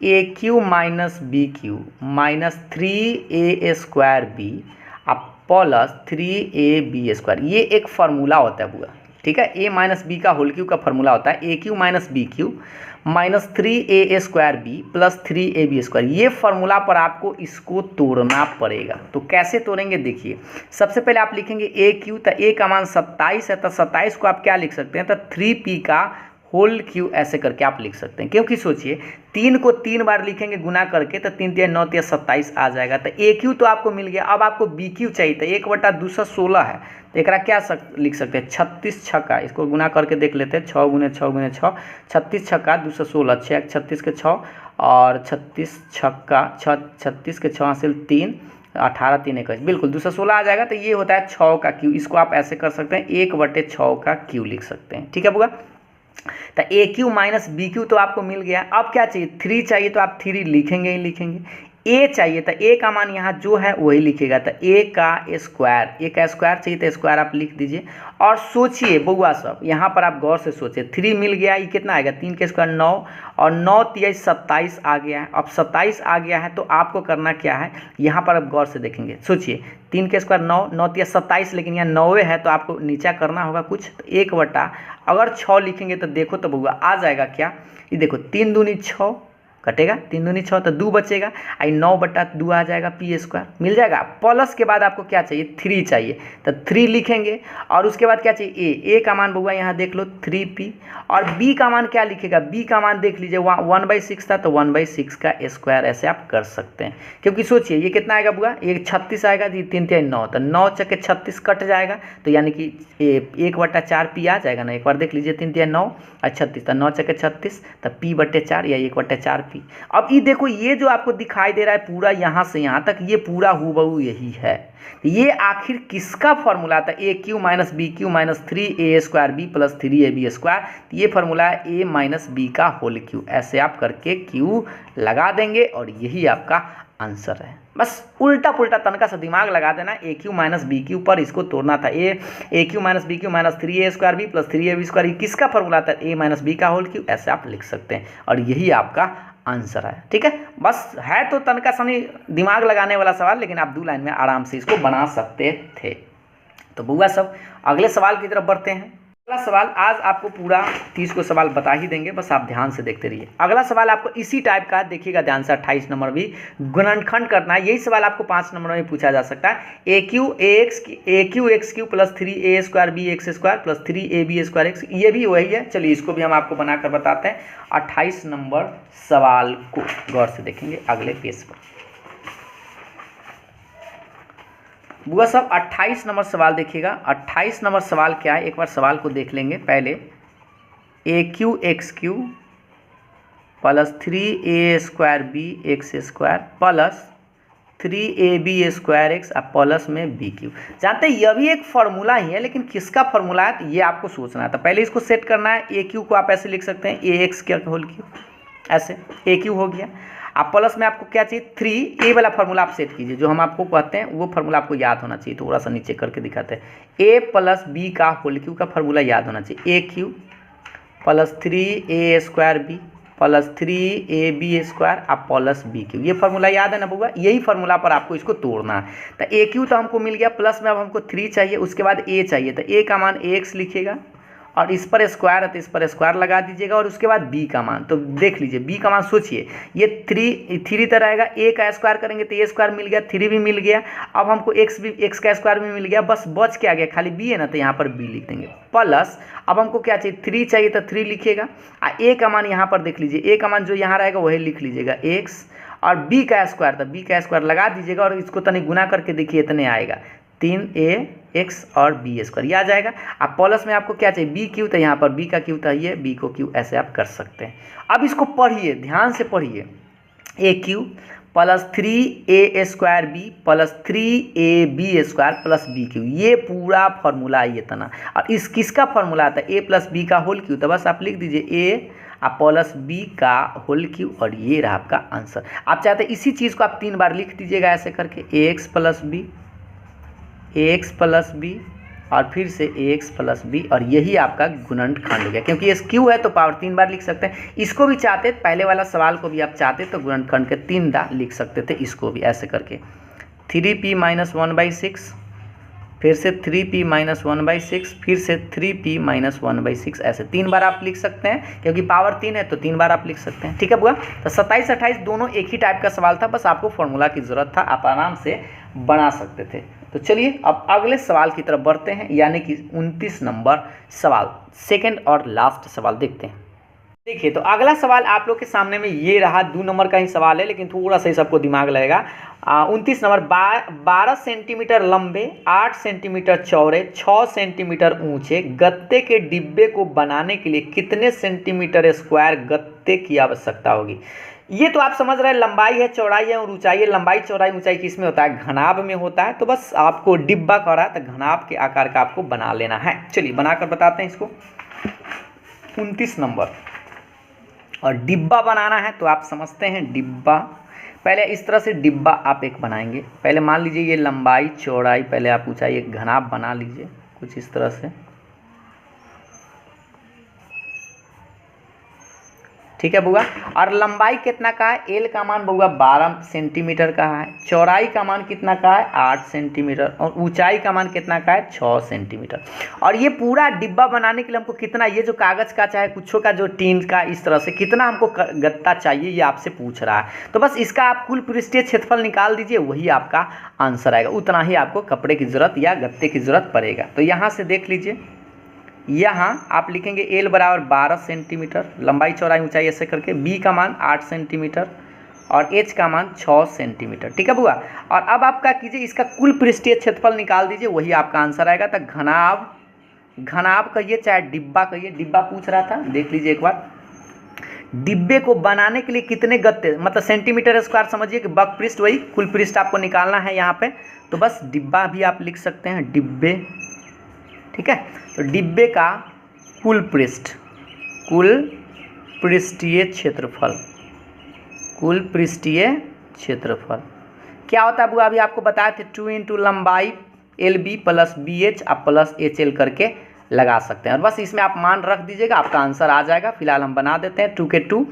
AQ minus BQ minus 3a² अब प्लस 3ab²। ये एक फार्मूला होता है बुआ। ठीक है, a माइनस बी का होल क्यूब का फार्मूला होता है AQ minus BQ minus 3a² plus 3ab²। ये फार्मूला पर आपको इसको तोड़ना पड़ेगा। तो कैसे तोड़ेंगे देखिए। सबसे पहले आप लिखेंगे AQ, तो a का मान 27 है, तो 27 को आप क्या लिख सकते हैं? तो 3p का होल क्यूब ऐसे करके आप लिख सकते हैं। क्योंकि सोचिए 3 को 3 बार लिखेंगे गुना करके, तो 3 3 9 3 27 आ जाएगा। तो AQ तो आपको मिल गया। अब आपको BQ चाहिए, तो 1/216 है, तो एक क्या लिख सकते हैं? 36 छक्का। इसको गुना करके देख लेते हैं। 6 गुने 6 गुने 6, 36 छक्का 216, 6 36 के 6 और 36 छक्का 36 के 6 हासिल 3, 18 3 21, बिल्कुल 216 आ जाएगा। तो ये होता है 6 का क्यू। इसको आप ऐसे कर सकते हैं 1/6 का क्यू लिख सकते हैं। ठीक है बुआ, तो AQ माइनस BQ तो आपको मिल गया। अब क्या चाहिए? 3 चाहिए, तो आप 3 लिखेंगे ही लिखेंगे। A चाहिए, तो A का मान यहाँ जो है वही लिखेगा। तो A का स्क्वायर चाहिए, तो स्क्वायर आप लिख दीजिए। और सोचिए बउआ सब, यहाँ पर आप गौर से सोचिए। 3 मिल गया, ये कितना आएगा? 3 के स्क्वायर 9 और 9 3 27 आ गया है। अब 27 आ गया है, तो आपको करना क्या है? यहाँ पर आप गौर से देखेंगे। सोचिए 3 के स्क्वायर 9, 9 3 27, लेकिन यहाँ 9 है, तो आपको नीचा करना होगा कुछ। तो 1/, अगर 6 लिखेंगे तो देखो तो बउआ आ जाएगा क्या? ये देखो 3 दूनी 6 कटेगा, 3 दूनी 6 तो 2 बचेगा, आई 9/2 आ जाएगा पी स्क्वायर, मिल जाएगा। प्लस के बाद आपको क्या चाहिए, 3 चाहिए, तो 3 लिखेंगे और उसके बाद क्या चाहिए, ए का मान बउआ यहाँ देख लो 3p, और बी का मान क्या लिखेगा, बी का मान देख लीजिए 1/6 था तो 1/6 का स्क्वायर ऐसे आप कर सकते हैं। क्योंकि सोचिए ये कितना आएगा बुआ, ये 36 आएगा, 3 3 9, तो 9 चके 36 कट जाएगा, तो यानी कि 1/4p आ जाएगा ना। एक बार देख लीजिए 3 3 9 और 36, तो 9 चके 36, तो p/4 या 1/4p। अब ये देखो ये जो आपको दिखाई दे रहा है पूरा यहाँ से यहाँ तक, ये पूरा हूबहू यही है। ये आखिर किसका फॉर्मूला था, a cube minus b cube minus 3a square b plus 3ab square. ये फॉर्मूला है ए माइनस बी का होल क्यू, ऐसे आप करके क्यू लगा देंगे और यही आपका आंसर है। बस उल्टा पुल्टा तनका सा दिमाग लगा देना, a cube minus b cube पर इसको तोड़ना था। A cube minus b cube minus 3a square b plus 3ab square, ये किसका फॉर्मूला था, ए माइनस बी का होल क्यू, ऐसे आप लिख सकते हैं और यही आपका आंसर है। ठीक है, बस है तो तनका सा दिमाग लगाने वाला सवाल, लेकिन आप 2 लाइन में आराम से इसको बना सकते थे। तो बुआ सब अगले सवाल की तरफ बढ़ते हैं। अगला सवाल, आज आपको पूरा 30 को सवाल बता ही देंगे, बस आप ध्यान से देखते रहिए। अगला सवाल आपको इसी टाइप का, देखिएगा ध्यान से, 28 नंबर भी गुणनखंड करना है। यही सवाल आपको 5 नंबर में पूछा जा सकता है। A cube x cube plus 3a square b x square plus 3ab square x, ये भी वही है। चलिए इसको भी हम आपको बनाकर बताते हैं। 28 नंबर सवाल को गौर से देखेंगे अगले पेज पर। बुआ सब 28 नंबर सवाल देखिएगा। 28 नंबर सवाल क्या है, एक बार सवाल को देख लेंगे पहले। A cube x cube plus 3a square b x square plus 3ab square x और प्लस में बी क्यू। जानते हैं यह भी एक फार्मूला ही है, लेकिन किसका फार्मूला है ये आपको सोचना है। तो पहले इसको सेट करना है। ए क्यू को आप ऐसे लिख सकते हैं, ए एक्स क्या होल क्यू, ऐसे ए क्यू हो गया। आप प्लस में आपको क्या चाहिए, 3a वाला फार्मूला आप सेट कीजिए, जो हम आपको कहते हैं वो फार्मूला आपको याद होना चाहिए। थोड़ा सा नीचे करके दिखाते हैं। a प्लस बी का होल क्यू का फार्मूला याद होना चाहिए। A cube plus 3a square b plus 3ab square और प्लस बी क्यू, ये फार्मूला याद है ना बुआ। यही फार्मूला पर आपको इसको तोड़ना है। तो ए क्यू तो हमको मिल गया, प्लस में अब हमको 3 चाहिए, उसके बाद a चाहिए। तो a का मान ax लिखिएगा और इस पर स्क्वायर है तो इस पर स्क्वायर लगा दीजिएगा, और उसके बाद b का मान, तो देख लीजिए b का मान सोचिए, ये 3 तो रहेगा, a का स्क्वायर करेंगे तो a स्क्वायर मिल गया, 3 भी मिल गया। अब हमको x का स्क्वायर भी मिल गया, बस बच के आ गया खाली b है ना, तो यहाँ पर b लिख देंगे। प्लस अब हमको क्या चाहिए, 3 चाहिए तो 3 लिखिएगा, और a का मान यहाँ पर देख लीजिए, a का मान जो यहाँ रहेगा वही लिख लीजिएगा x, और b का स्क्वायर, तो b का स्क्वायर लगा दीजिएगा और इसको तनिक गुना करके देखिए, इतने आएगा 3ax और b स्क्वायर, ये आ जाएगा। अब प्लस में आपको क्या चाहिए, बी क्यू, तो यहाँ पर b का क्यू था ये, b को क्यू, ऐसे आप कर सकते हैं। अब इसको पढ़िए, ध्यान से पढ़िए। A cube plus 3a square b plus 3ab square plus b cube, ये पूरा फार्मूला है ये तना। और इस किसका फार्मूला आता है, a प्लस बी का होल क्यू, तो बस आप लिख दीजिए a प्लस बी का होल क्यू, और ये रहा आपका आंसर। आप चाहते हैं इसी चीज़ को आप 3 बार लिख दीजिएगा ऐसे करके, ax प्लस बी और फिर से ax प्लस बी, और यही आपका गुणनखंड हो गया। क्योंकि ये क्यू है तो पावर 3 बार लिख सकते हैं। इसको भी चाहते, पहले वाला सवाल को भी आप चाहते तो गुणनखंड के 3 बार लिख सकते थे, इसको भी ऐसे करके 3p माइनस 1/6, फिर से 3p माइनस 1/6, फिर से 3p माइनस 1/6, ऐसे 3 बार आप लिख सकते हैं। क्योंकि पावर 3 है तो 3 बार आप लिख सकते हैं। ठीक है बुआ, तो 27 28 दोनों एक ही टाइप का सवाल था, बस आपको फॉर्मूला की ज़रूरत था, आप आराम से बना सकते थे। तो चलिए अब अगले सवाल की तरफ बढ़ते हैं, यानी कि 29 नंबर सवाल, सेकंड और लास्ट सवाल देखते हैं। देखिए तो अगला सवाल आप लोग के सामने में ये रहा, 2 नंबर का ही सवाल है, लेकिन थोड़ा सा ही सबको दिमाग लगेगा। 29 नंबर, 12 सेंटीमीटर लंबे, 8 सेंटीमीटर चौड़े, 6 सेंटीमीटर ऊंचे गत्ते के डिब्बे को बनाने के लिए कितने सेंटीमीटर स्क्वायर गत्ते की आवश्यकता होगी। ये तो आप समझ रहे हैं, लंबाई है, चौड़ाई है और ऊंचाई है। लंबाई चौड़ाई ऊंचाई किस में होता है, घनाभ में होता है। तो बस आपको डिब्बा का रहा है तो घनाभ के आकार का आपको बना लेना है। चलिए बनाकर बताते हैं इसको। 29 नंबर, और डिब्बा बनाना है तो आप समझते हैं डिब्बा, पहले इस तरह से डिब्बा आप एक बनाएंगे। पहले मान लीजिए ये लंबाई चौड़ाई, पहले आप ऊंचाई एक घनाभ बना लीजिए कुछ इस तरह से। ठीक है बुआ। और लंबाई कितना का है, एल का मान बुआ 12 सेंटीमीटर का है, चौड़ाई का मान कितना का है 8 सेंटीमीटर, और ऊंचाई का मान कितना का है 6 सेंटीमीटर। और ये पूरा डिब्बा बनाने के लिए हमको कितना, ये जो कागज़ का चाहे कुछ का जो टीन का इस तरह से कितना हमको गत्ता चाहिए ये आपसे पूछ रहा है। तो बस इसका आप कुल पृष्ठीय क्षेत्रफल निकाल दीजिए, वही आपका आंसर आएगा। उतना ही आपको कपड़े की ज़रूरत या गत्ते की ज़रूरत पड़ेगा। तो यहाँ से देख लीजिए, यहाँ आप लिखेंगे एल बराबर 12 सेंटीमीटर, लंबाई चौड़ाई ऊंचाई ऐसे करके, बी का मान 8 सेंटीमीटर और एच का मान 6 सेंटीमीटर। ठीक है बुआ। और अब आप क्या कीजिए, इसका कुल पृष्ठीय क्षेत्रफल निकाल दीजिए, वही आपका आंसर आएगा। तो घनाभ कहिए चाहे डिब्बा कहिए, डिब्बा पूछ रहा था, देख लीजिए एक बार। डिब्बे को बनाने के लिए कितने गत्ते, मतलब सेंटीमीटर स्क्वायर समझिए कि बक पृष्ठ, वही कुल पृष्ठ आपको निकालना है यहाँ पे। तो बस डिब्बा भी आप लिख सकते हैं, डिब्बे। ठीक है, तो डिब्बे का कुल पृष्ठीय क्षेत्रफल, कुल पृष्ठीय क्षेत्रफल क्या होता है बुआ, अभी आपको बताए थे 2 इंटू लंबाई LB प्लस BH आप प्लस HL करके लगा सकते हैं। और बस इसमें आप मान रख दीजिएगा, आपका आंसर आ जाएगा। फिलहाल हम बना देते हैं 2 के 2,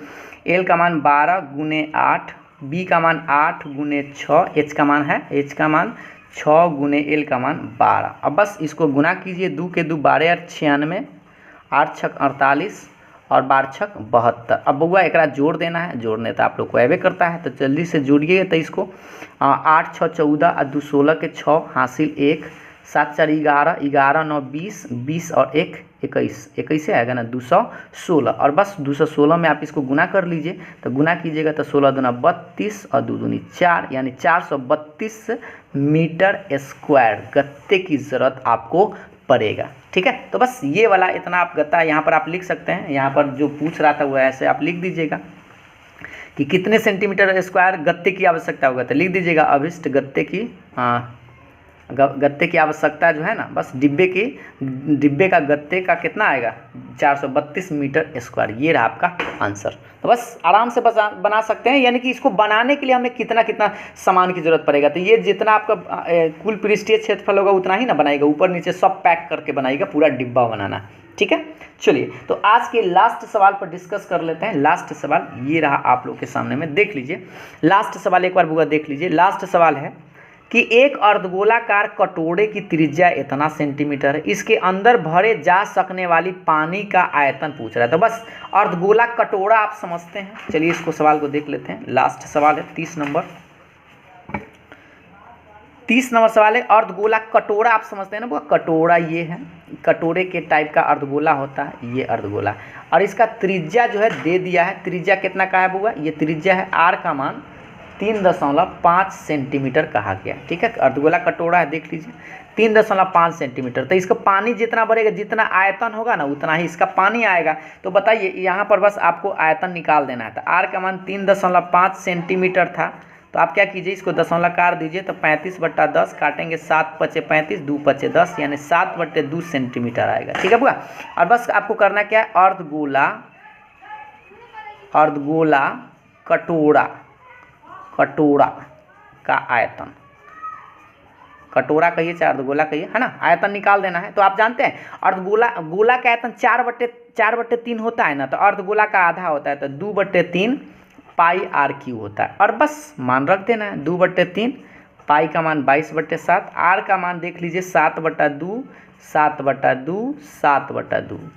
L का मान 12 गुने 8, B का मान 8 गुने 6, H का मान 6 गुने L का मान 12। अब बस इसको गुना कीजिए, 2 के 2 12 और 96, 8 छक 48 और 12 छक 72। अब बउआ एक जोड़ देना है, जोड़ने तो आप लोग को अबे करता है, तो जल्दी से जोड़िए। तो इसको 8 6 14 और 2 16 के 6 हासिल 1, 7 4 11, 11 9 20, 20 और 1 21, 21 से आएगा ना 216। और बस 216 में आप इसको गुना कर लीजिए, तो गुना कीजिएगा तो 16 दूना 32 और 2 दूनी 4, यानी 432 मीटर स्क्वायर गत्ते की ज़रूरत आपको पड़ेगा। ठीक है, तो बस ये वाला इतना आप गत्ता यहाँ पर आप लिख सकते हैं। यहाँ पर जो पूछ रहा था वो ऐसे आप लिख दीजिएगा कि कितने सेंटीमीटर स्क्वायर गत्ते की आवश्यकता होगा, तो लिख दीजिएगा अभिष्ट गत्ते की गत्ते की आवश्यकता जो है ना, बस डिब्बे का गत्ते का कितना आएगा 432 मीटर स्क्वायर। ये रहा आपका आंसर। तो बस आराम से बना सकते हैं, यानी कि इसको बनाने के लिए हमें कितना सामान की जरूरत पड़ेगा। तो ये जितना आपका कुल पृष्ठीय क्षेत्रफल होगा उतना ही ना बनाएगा, ऊपर नीचे सब पैक करके बनाएगा, पूरा डिब्बा बनाना। ठीक है, चलिए तो आज के लास्ट सवाल पर डिस्कस कर लेते हैं। लास्ट सवाल ये रहा आप लोग के सामने में, देख लीजिए। लास्ट सवाल एक बार बुआ देख लीजिए। लास्ट सवाल है कि एक अर्धगोलाकार कटोरे की त्रिज्या इतना सेंटीमीटर है, इसके अंदर भरे जा सकने वाली पानी का आयतन पूछ रहा है। तो बस अर्धगोला कटोरा आप समझते हैं। चलिए इसको सवाल को देख लेते हैं। लास्ट सवाल है 30 नंबर सवाल है। अर्धगोला कटोरा आप समझते हैं ना वो, कटोरा ये है, कटोरे के टाइप का अर्धगोला होता है, ये अर्धगोला। और इसका त्रिज्या जो है दे दिया है, त्रिज्या कितना का है बुआ, ये त्रिज्या है R का मान 3.5 सेंटीमीटर कहा गया। ठीक है, अर्धगोला कटोरा है, देख लीजिए 3.5 सेंटीमीटर। तो इसका पानी जितना भरेगा, जितना आयतन होगा ना उतना ही इसका पानी आएगा। तो बताइए यहाँ पर बस आपको आयतन निकाल देना है। तो R का मान 3.5 सेंटीमीटर था, तो आप क्या कीजिए इसको दशमलव काट दीजिए, तो 35/10 काटेंगे, 7 पचे 35, 2 पचे 10, यानी 7/2 सेंटीमीटर आएगा। ठीक है बुआ। और बस आपको करना क्या है, अर्धगोला कटोरा का आयतन, कटोरा कहिए चाहे अर्धगोला कहिए, है ना, आयतन निकाल देना है। तो आप जानते हैं गोला का आयतन 4/3 होता है ना, तो अर्धगोला का आधा होता है, तो 2/3 पाई R³ होता है। और बस मान रख देना है 2/3, पाई का मान 22/7, R का मान देख लीजिए 7/2, 7/2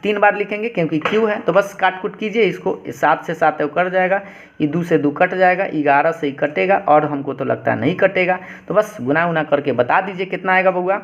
3 बार लिखेंगे क्योंकि Q है। तो बस काट कुट कीजिए इसको, 7 से 7 कट जाएगा, ये 2 से 2 कट जाएगा, 11 से ही कटेगा, और हमको तो लगता है नहीं कटेगा। तो बस गुना करके बता दीजिए कितना आएगा बउआ।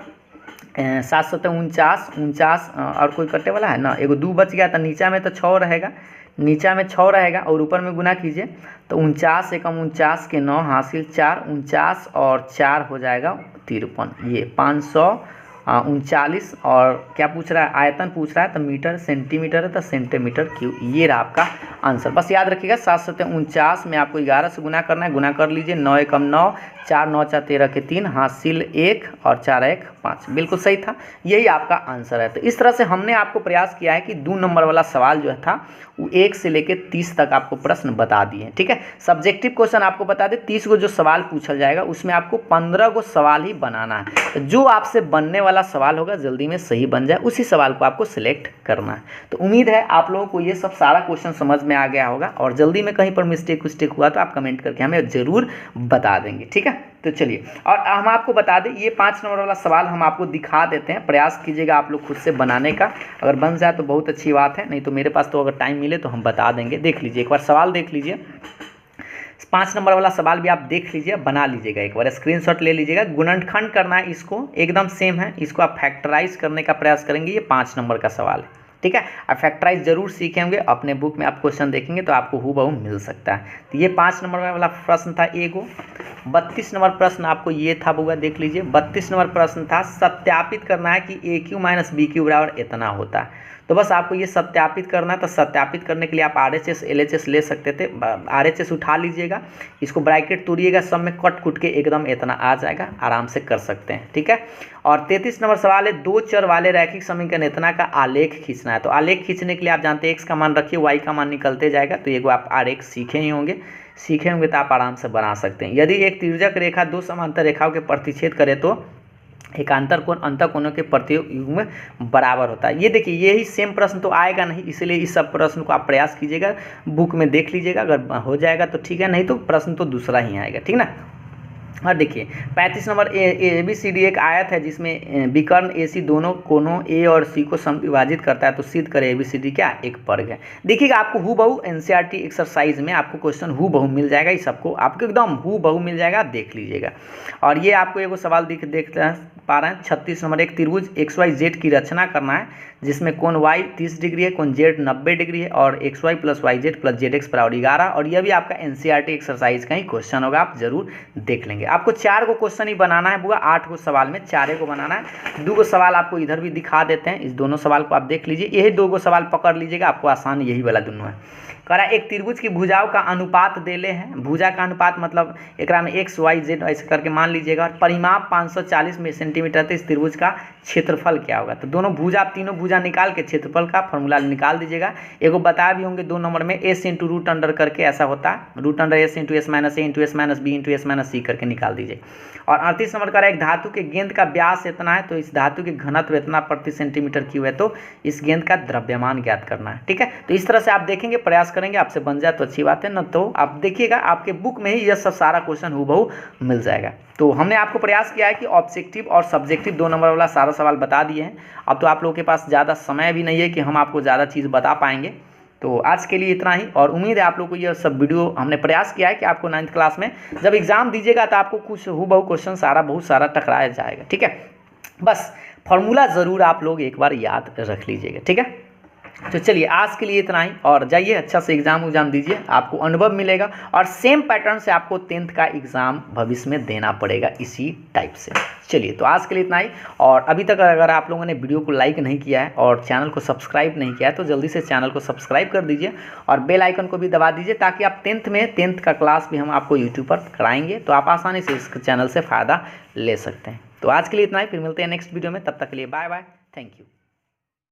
7 7 49, और कोई कटे वाला है ना, एगो 2 बच गया, तो नीचा में तो 6 रहेगा, नीचा में 6 रहेगा, और ऊपर में गुना कीजिए तो 49 एकम 49 के 9 हासिल 4, 49 और 4 हो जाएगा 53, ये 539। और क्या पूछ रहा है, आयतन पूछ रहा है, तो मीटर सेंटीमीटर है, तो सेंटीमीटर क्यूब। ये रहा आपका आंसर। बस याद रखिएगा 7 7 49 में आपको 11 से गुना करना है, गुना कर लीजिए, 9 एकम 9, 4 9 4 13 के 3 हासिल 1 और 4 1 5, बिल्कुल सही था, यही आपका आंसर है। तो इस तरह से हमने आपको प्रयास किया है कि 2 नंबर वाला सवाल जो था वो 1 से लेकर 30 तक आपको प्रश्न बता दिए। ठीक है, सब्जेक्टिव क्वेश्चन आपको बता दें 30 को जो सवाल पूछा जाएगा उसमें आपको 15 को सवाल ही बनाना है। तो जो आपसे बनने वाला वाला सवाल होगा जल्दी में सही बन जाए, उसी सवाल को आपको सिलेक्ट करना है। तो उम्मीद है आप लोगों को ये सब सारा क्वेश्चन समझ में आ गया होगा, और जल्दी में कहीं पर मिस्टेक हुआ तो आप कमेंट करके हमें ज़रूर बता देंगे, ठीक है। तो चलिए, और हम आपको बता दें ये 5 नंबर वाला सवाल हम आपको दिखा देते हैं, प्रयास कीजिएगा आप लोग खुद से बनाने का। अगर बन जाए तो बहुत अच्छी बात है, नहीं तो मेरे पास तो अगर टाइम मिले तो हम बता देंगे। देख लीजिए, एक बार सवाल देख लीजिए, 5 नंबर वाला सवाल भी आप देख लीजिए, बना लीजिएगा, एक बार स्क्रीनशॉट ले लीजिएगा। गुणनखंड करना है, इसको एकदम सेम है, इसको आप फैक्टराइज करने का प्रयास करेंगे। ये 5 नंबर का सवाल है, ठीक है। आप फैक्टराइज जरूर सीखेंगे, अपने बुक में आप क्वेश्चन देखेंगे तो आपको हूबहू मिल सकता है। तो ये 5 नंबर वाला प्रश्न था एगो। 32 नंबर प्रश्न आपको ये था बुआ, देख लीजिए। 32 नंबर प्रश्न था सत्यापित करना है कि ए क्यू माइनस बी क्यू बराबर इतना होता है। तो बस आपको ये सत्यापित करना है। तो सत्यापित करने के लिए आप RHS LHS ले सकते थे, RHS उठा लीजिएगा, इसको ब्रैकेट तोड़िएगा, सब में कट कुट के एकदम इतना आ जाएगा, आराम से कर सकते हैं, ठीक है। और 33 नंबर सवाल है, 2 चर वाले रैखिक समीकरण इतना का आलेख खींचना है। तो आलेख खींचने के लिए आप जानते हैं x का मान रखिए, y का मान निकलते जाएगा। तो एगो आप आरेख सीखे होंगे तो आप आराम से बना सकते हैं। यदि एक तिर्यक रेखा 2 समांतर रेखाओं के प्रतिच्छेद करे तो एकांतर कोण अंतर कोणों के प्रतियोग में बराबर होता है। ये देखिए, यही सेम प्रश्न तो आएगा नहीं, इसलिए इस सब प्रश्न को आप प्रयास कीजिएगा, बुक में देख लीजिएगा, अगर हो जाएगा तो ठीक है, नहीं तो प्रश्न तो दूसरा ही आएगा, ठीक ना। और देखिए 35 नंबर ABCD एक आयत है जिसमें विकर्ण AC दोनों कोनों A और C को समविभाजित करता है। तो सिद्ध करें ABCD क्या एक वर्ग है। देखिएगा आपको हूबहू NCERT एक्सरसाइज में आपको क्वेश्चन हूबहू मिल जाएगा, इस सबको आपको एकदम हूबहू मिल जाएगा, आप देख लीजिएगा। और ये आपको एगो सवाल देख पा रहे हैं 36 नंबर, एक त्रिभुज XYZ की रचना करना है जिसमें कोण Y 30 डिग्री है, कोण Z 90 डिग्री है, और XY plus YZ plus ZX बराबर 11। और यह भी आपका NCERT एक्सरसाइज का ही क्वेश्चन होगा, आप जरूर देख लेंगे। आपको 4 को क्वेश्चन ही बनाना है बुआ, 8 को सवाल में 4 को बनाना है। 2 सवाल आपको इधर भी दिखा देते हैं, इस दोनों सवाल को आप देख लीजिए, यही 2 सवाल पकड़ लीजिएगा, आपको आसान यही वाला दोनों है। कह रहा है एक त्रिभुज की भुजाओं का अनुपात देले हैं, भुजा का अनुपात मतलब एक में x y z ऐसे करके मान लीजिएगा, और परिमाप 540 सेंटीमीटर। तो इस त्रिभुज का क्षेत्रफल क्या होगा। तो दोनों भुजा, आप तीनों भुजा निकाल के क्षेत्रफल का फॉर्मूला निकाल दीजिएगा। एगो बताया भी होंगे 2 नंबर में s इंटू रूट अंडर करके ऐसा होता है, root under s into s minus a into s minus b into s minus c करके निकाल दीजिए। और 38 नंबर का एक धातु के गेंद का व्यास इतना है, तो इस धातु के घनत्व इतना प्रति सेंटीमीटर क्यूब है, तो इस गेंद का द्रव्यमान ज्ञात करना है, ठीक है। तो इस तरह से आप देखेंगे, प्रयास करेंगे, आपसे बन जाए तो अच्छी बात है, न तो आप देखिएगा आपके बुक में ही यह सब सारा क्वेश्चन हूबहू मिल जाएगा। तो हमने आपको प्रयास किया है कि ऑब्जेक्टिव और सब्जेक्टिव 2 नंबर वाला सारा सवाल बता दिए हैं। अब तो आप लोगों के पास ज़्यादा समय भी नहीं है कि हम आपको ज़्यादा चीज़ बता पाएंगे। तो आज के लिए इतना ही, और उम्मीद है आप लोगों को यह सब वीडियो हमने प्रयास किया है कि आपको 9th क्लास में जब एग्जाम दीजिएगा तो आपको कुछ हूबहू क्वेश्चन बहुत सारा टकराया जाएगा, ठीक है। बस फॉर्मूला ज़रूर आप लोग एक बार याद रख लीजिएगा, ठीक है। तो चलिए आज के लिए इतना ही, और जाइए अच्छा से एग्जाम दीजिए, आपको अनुभव मिलेगा, और सेम पैटर्न से आपको 10th का एग्ज़ाम भविष्य में देना पड़ेगा इसी टाइप से। चलिए तो आज के लिए इतना ही, और अभी तक अगर आप लोगों ने वीडियो को लाइक नहीं किया है और चैनल को सब्सक्राइब नहीं किया है तो जल्दी से चैनल को सब्सक्राइब कर दीजिए, और बेल आइकन को भी दबा दीजिए, ताकि आप 10th का क्लास भी हम आपको यूट्यूब पर कराएंगे, तो आप आसानी से इस चैनल से फ़ायदा ले सकते हैं। तो आज के लिए इतना ही, फिर मिलते हैं नेक्स्ट वीडियो में, तब तक के लिए बाय बाय, थैंक यू।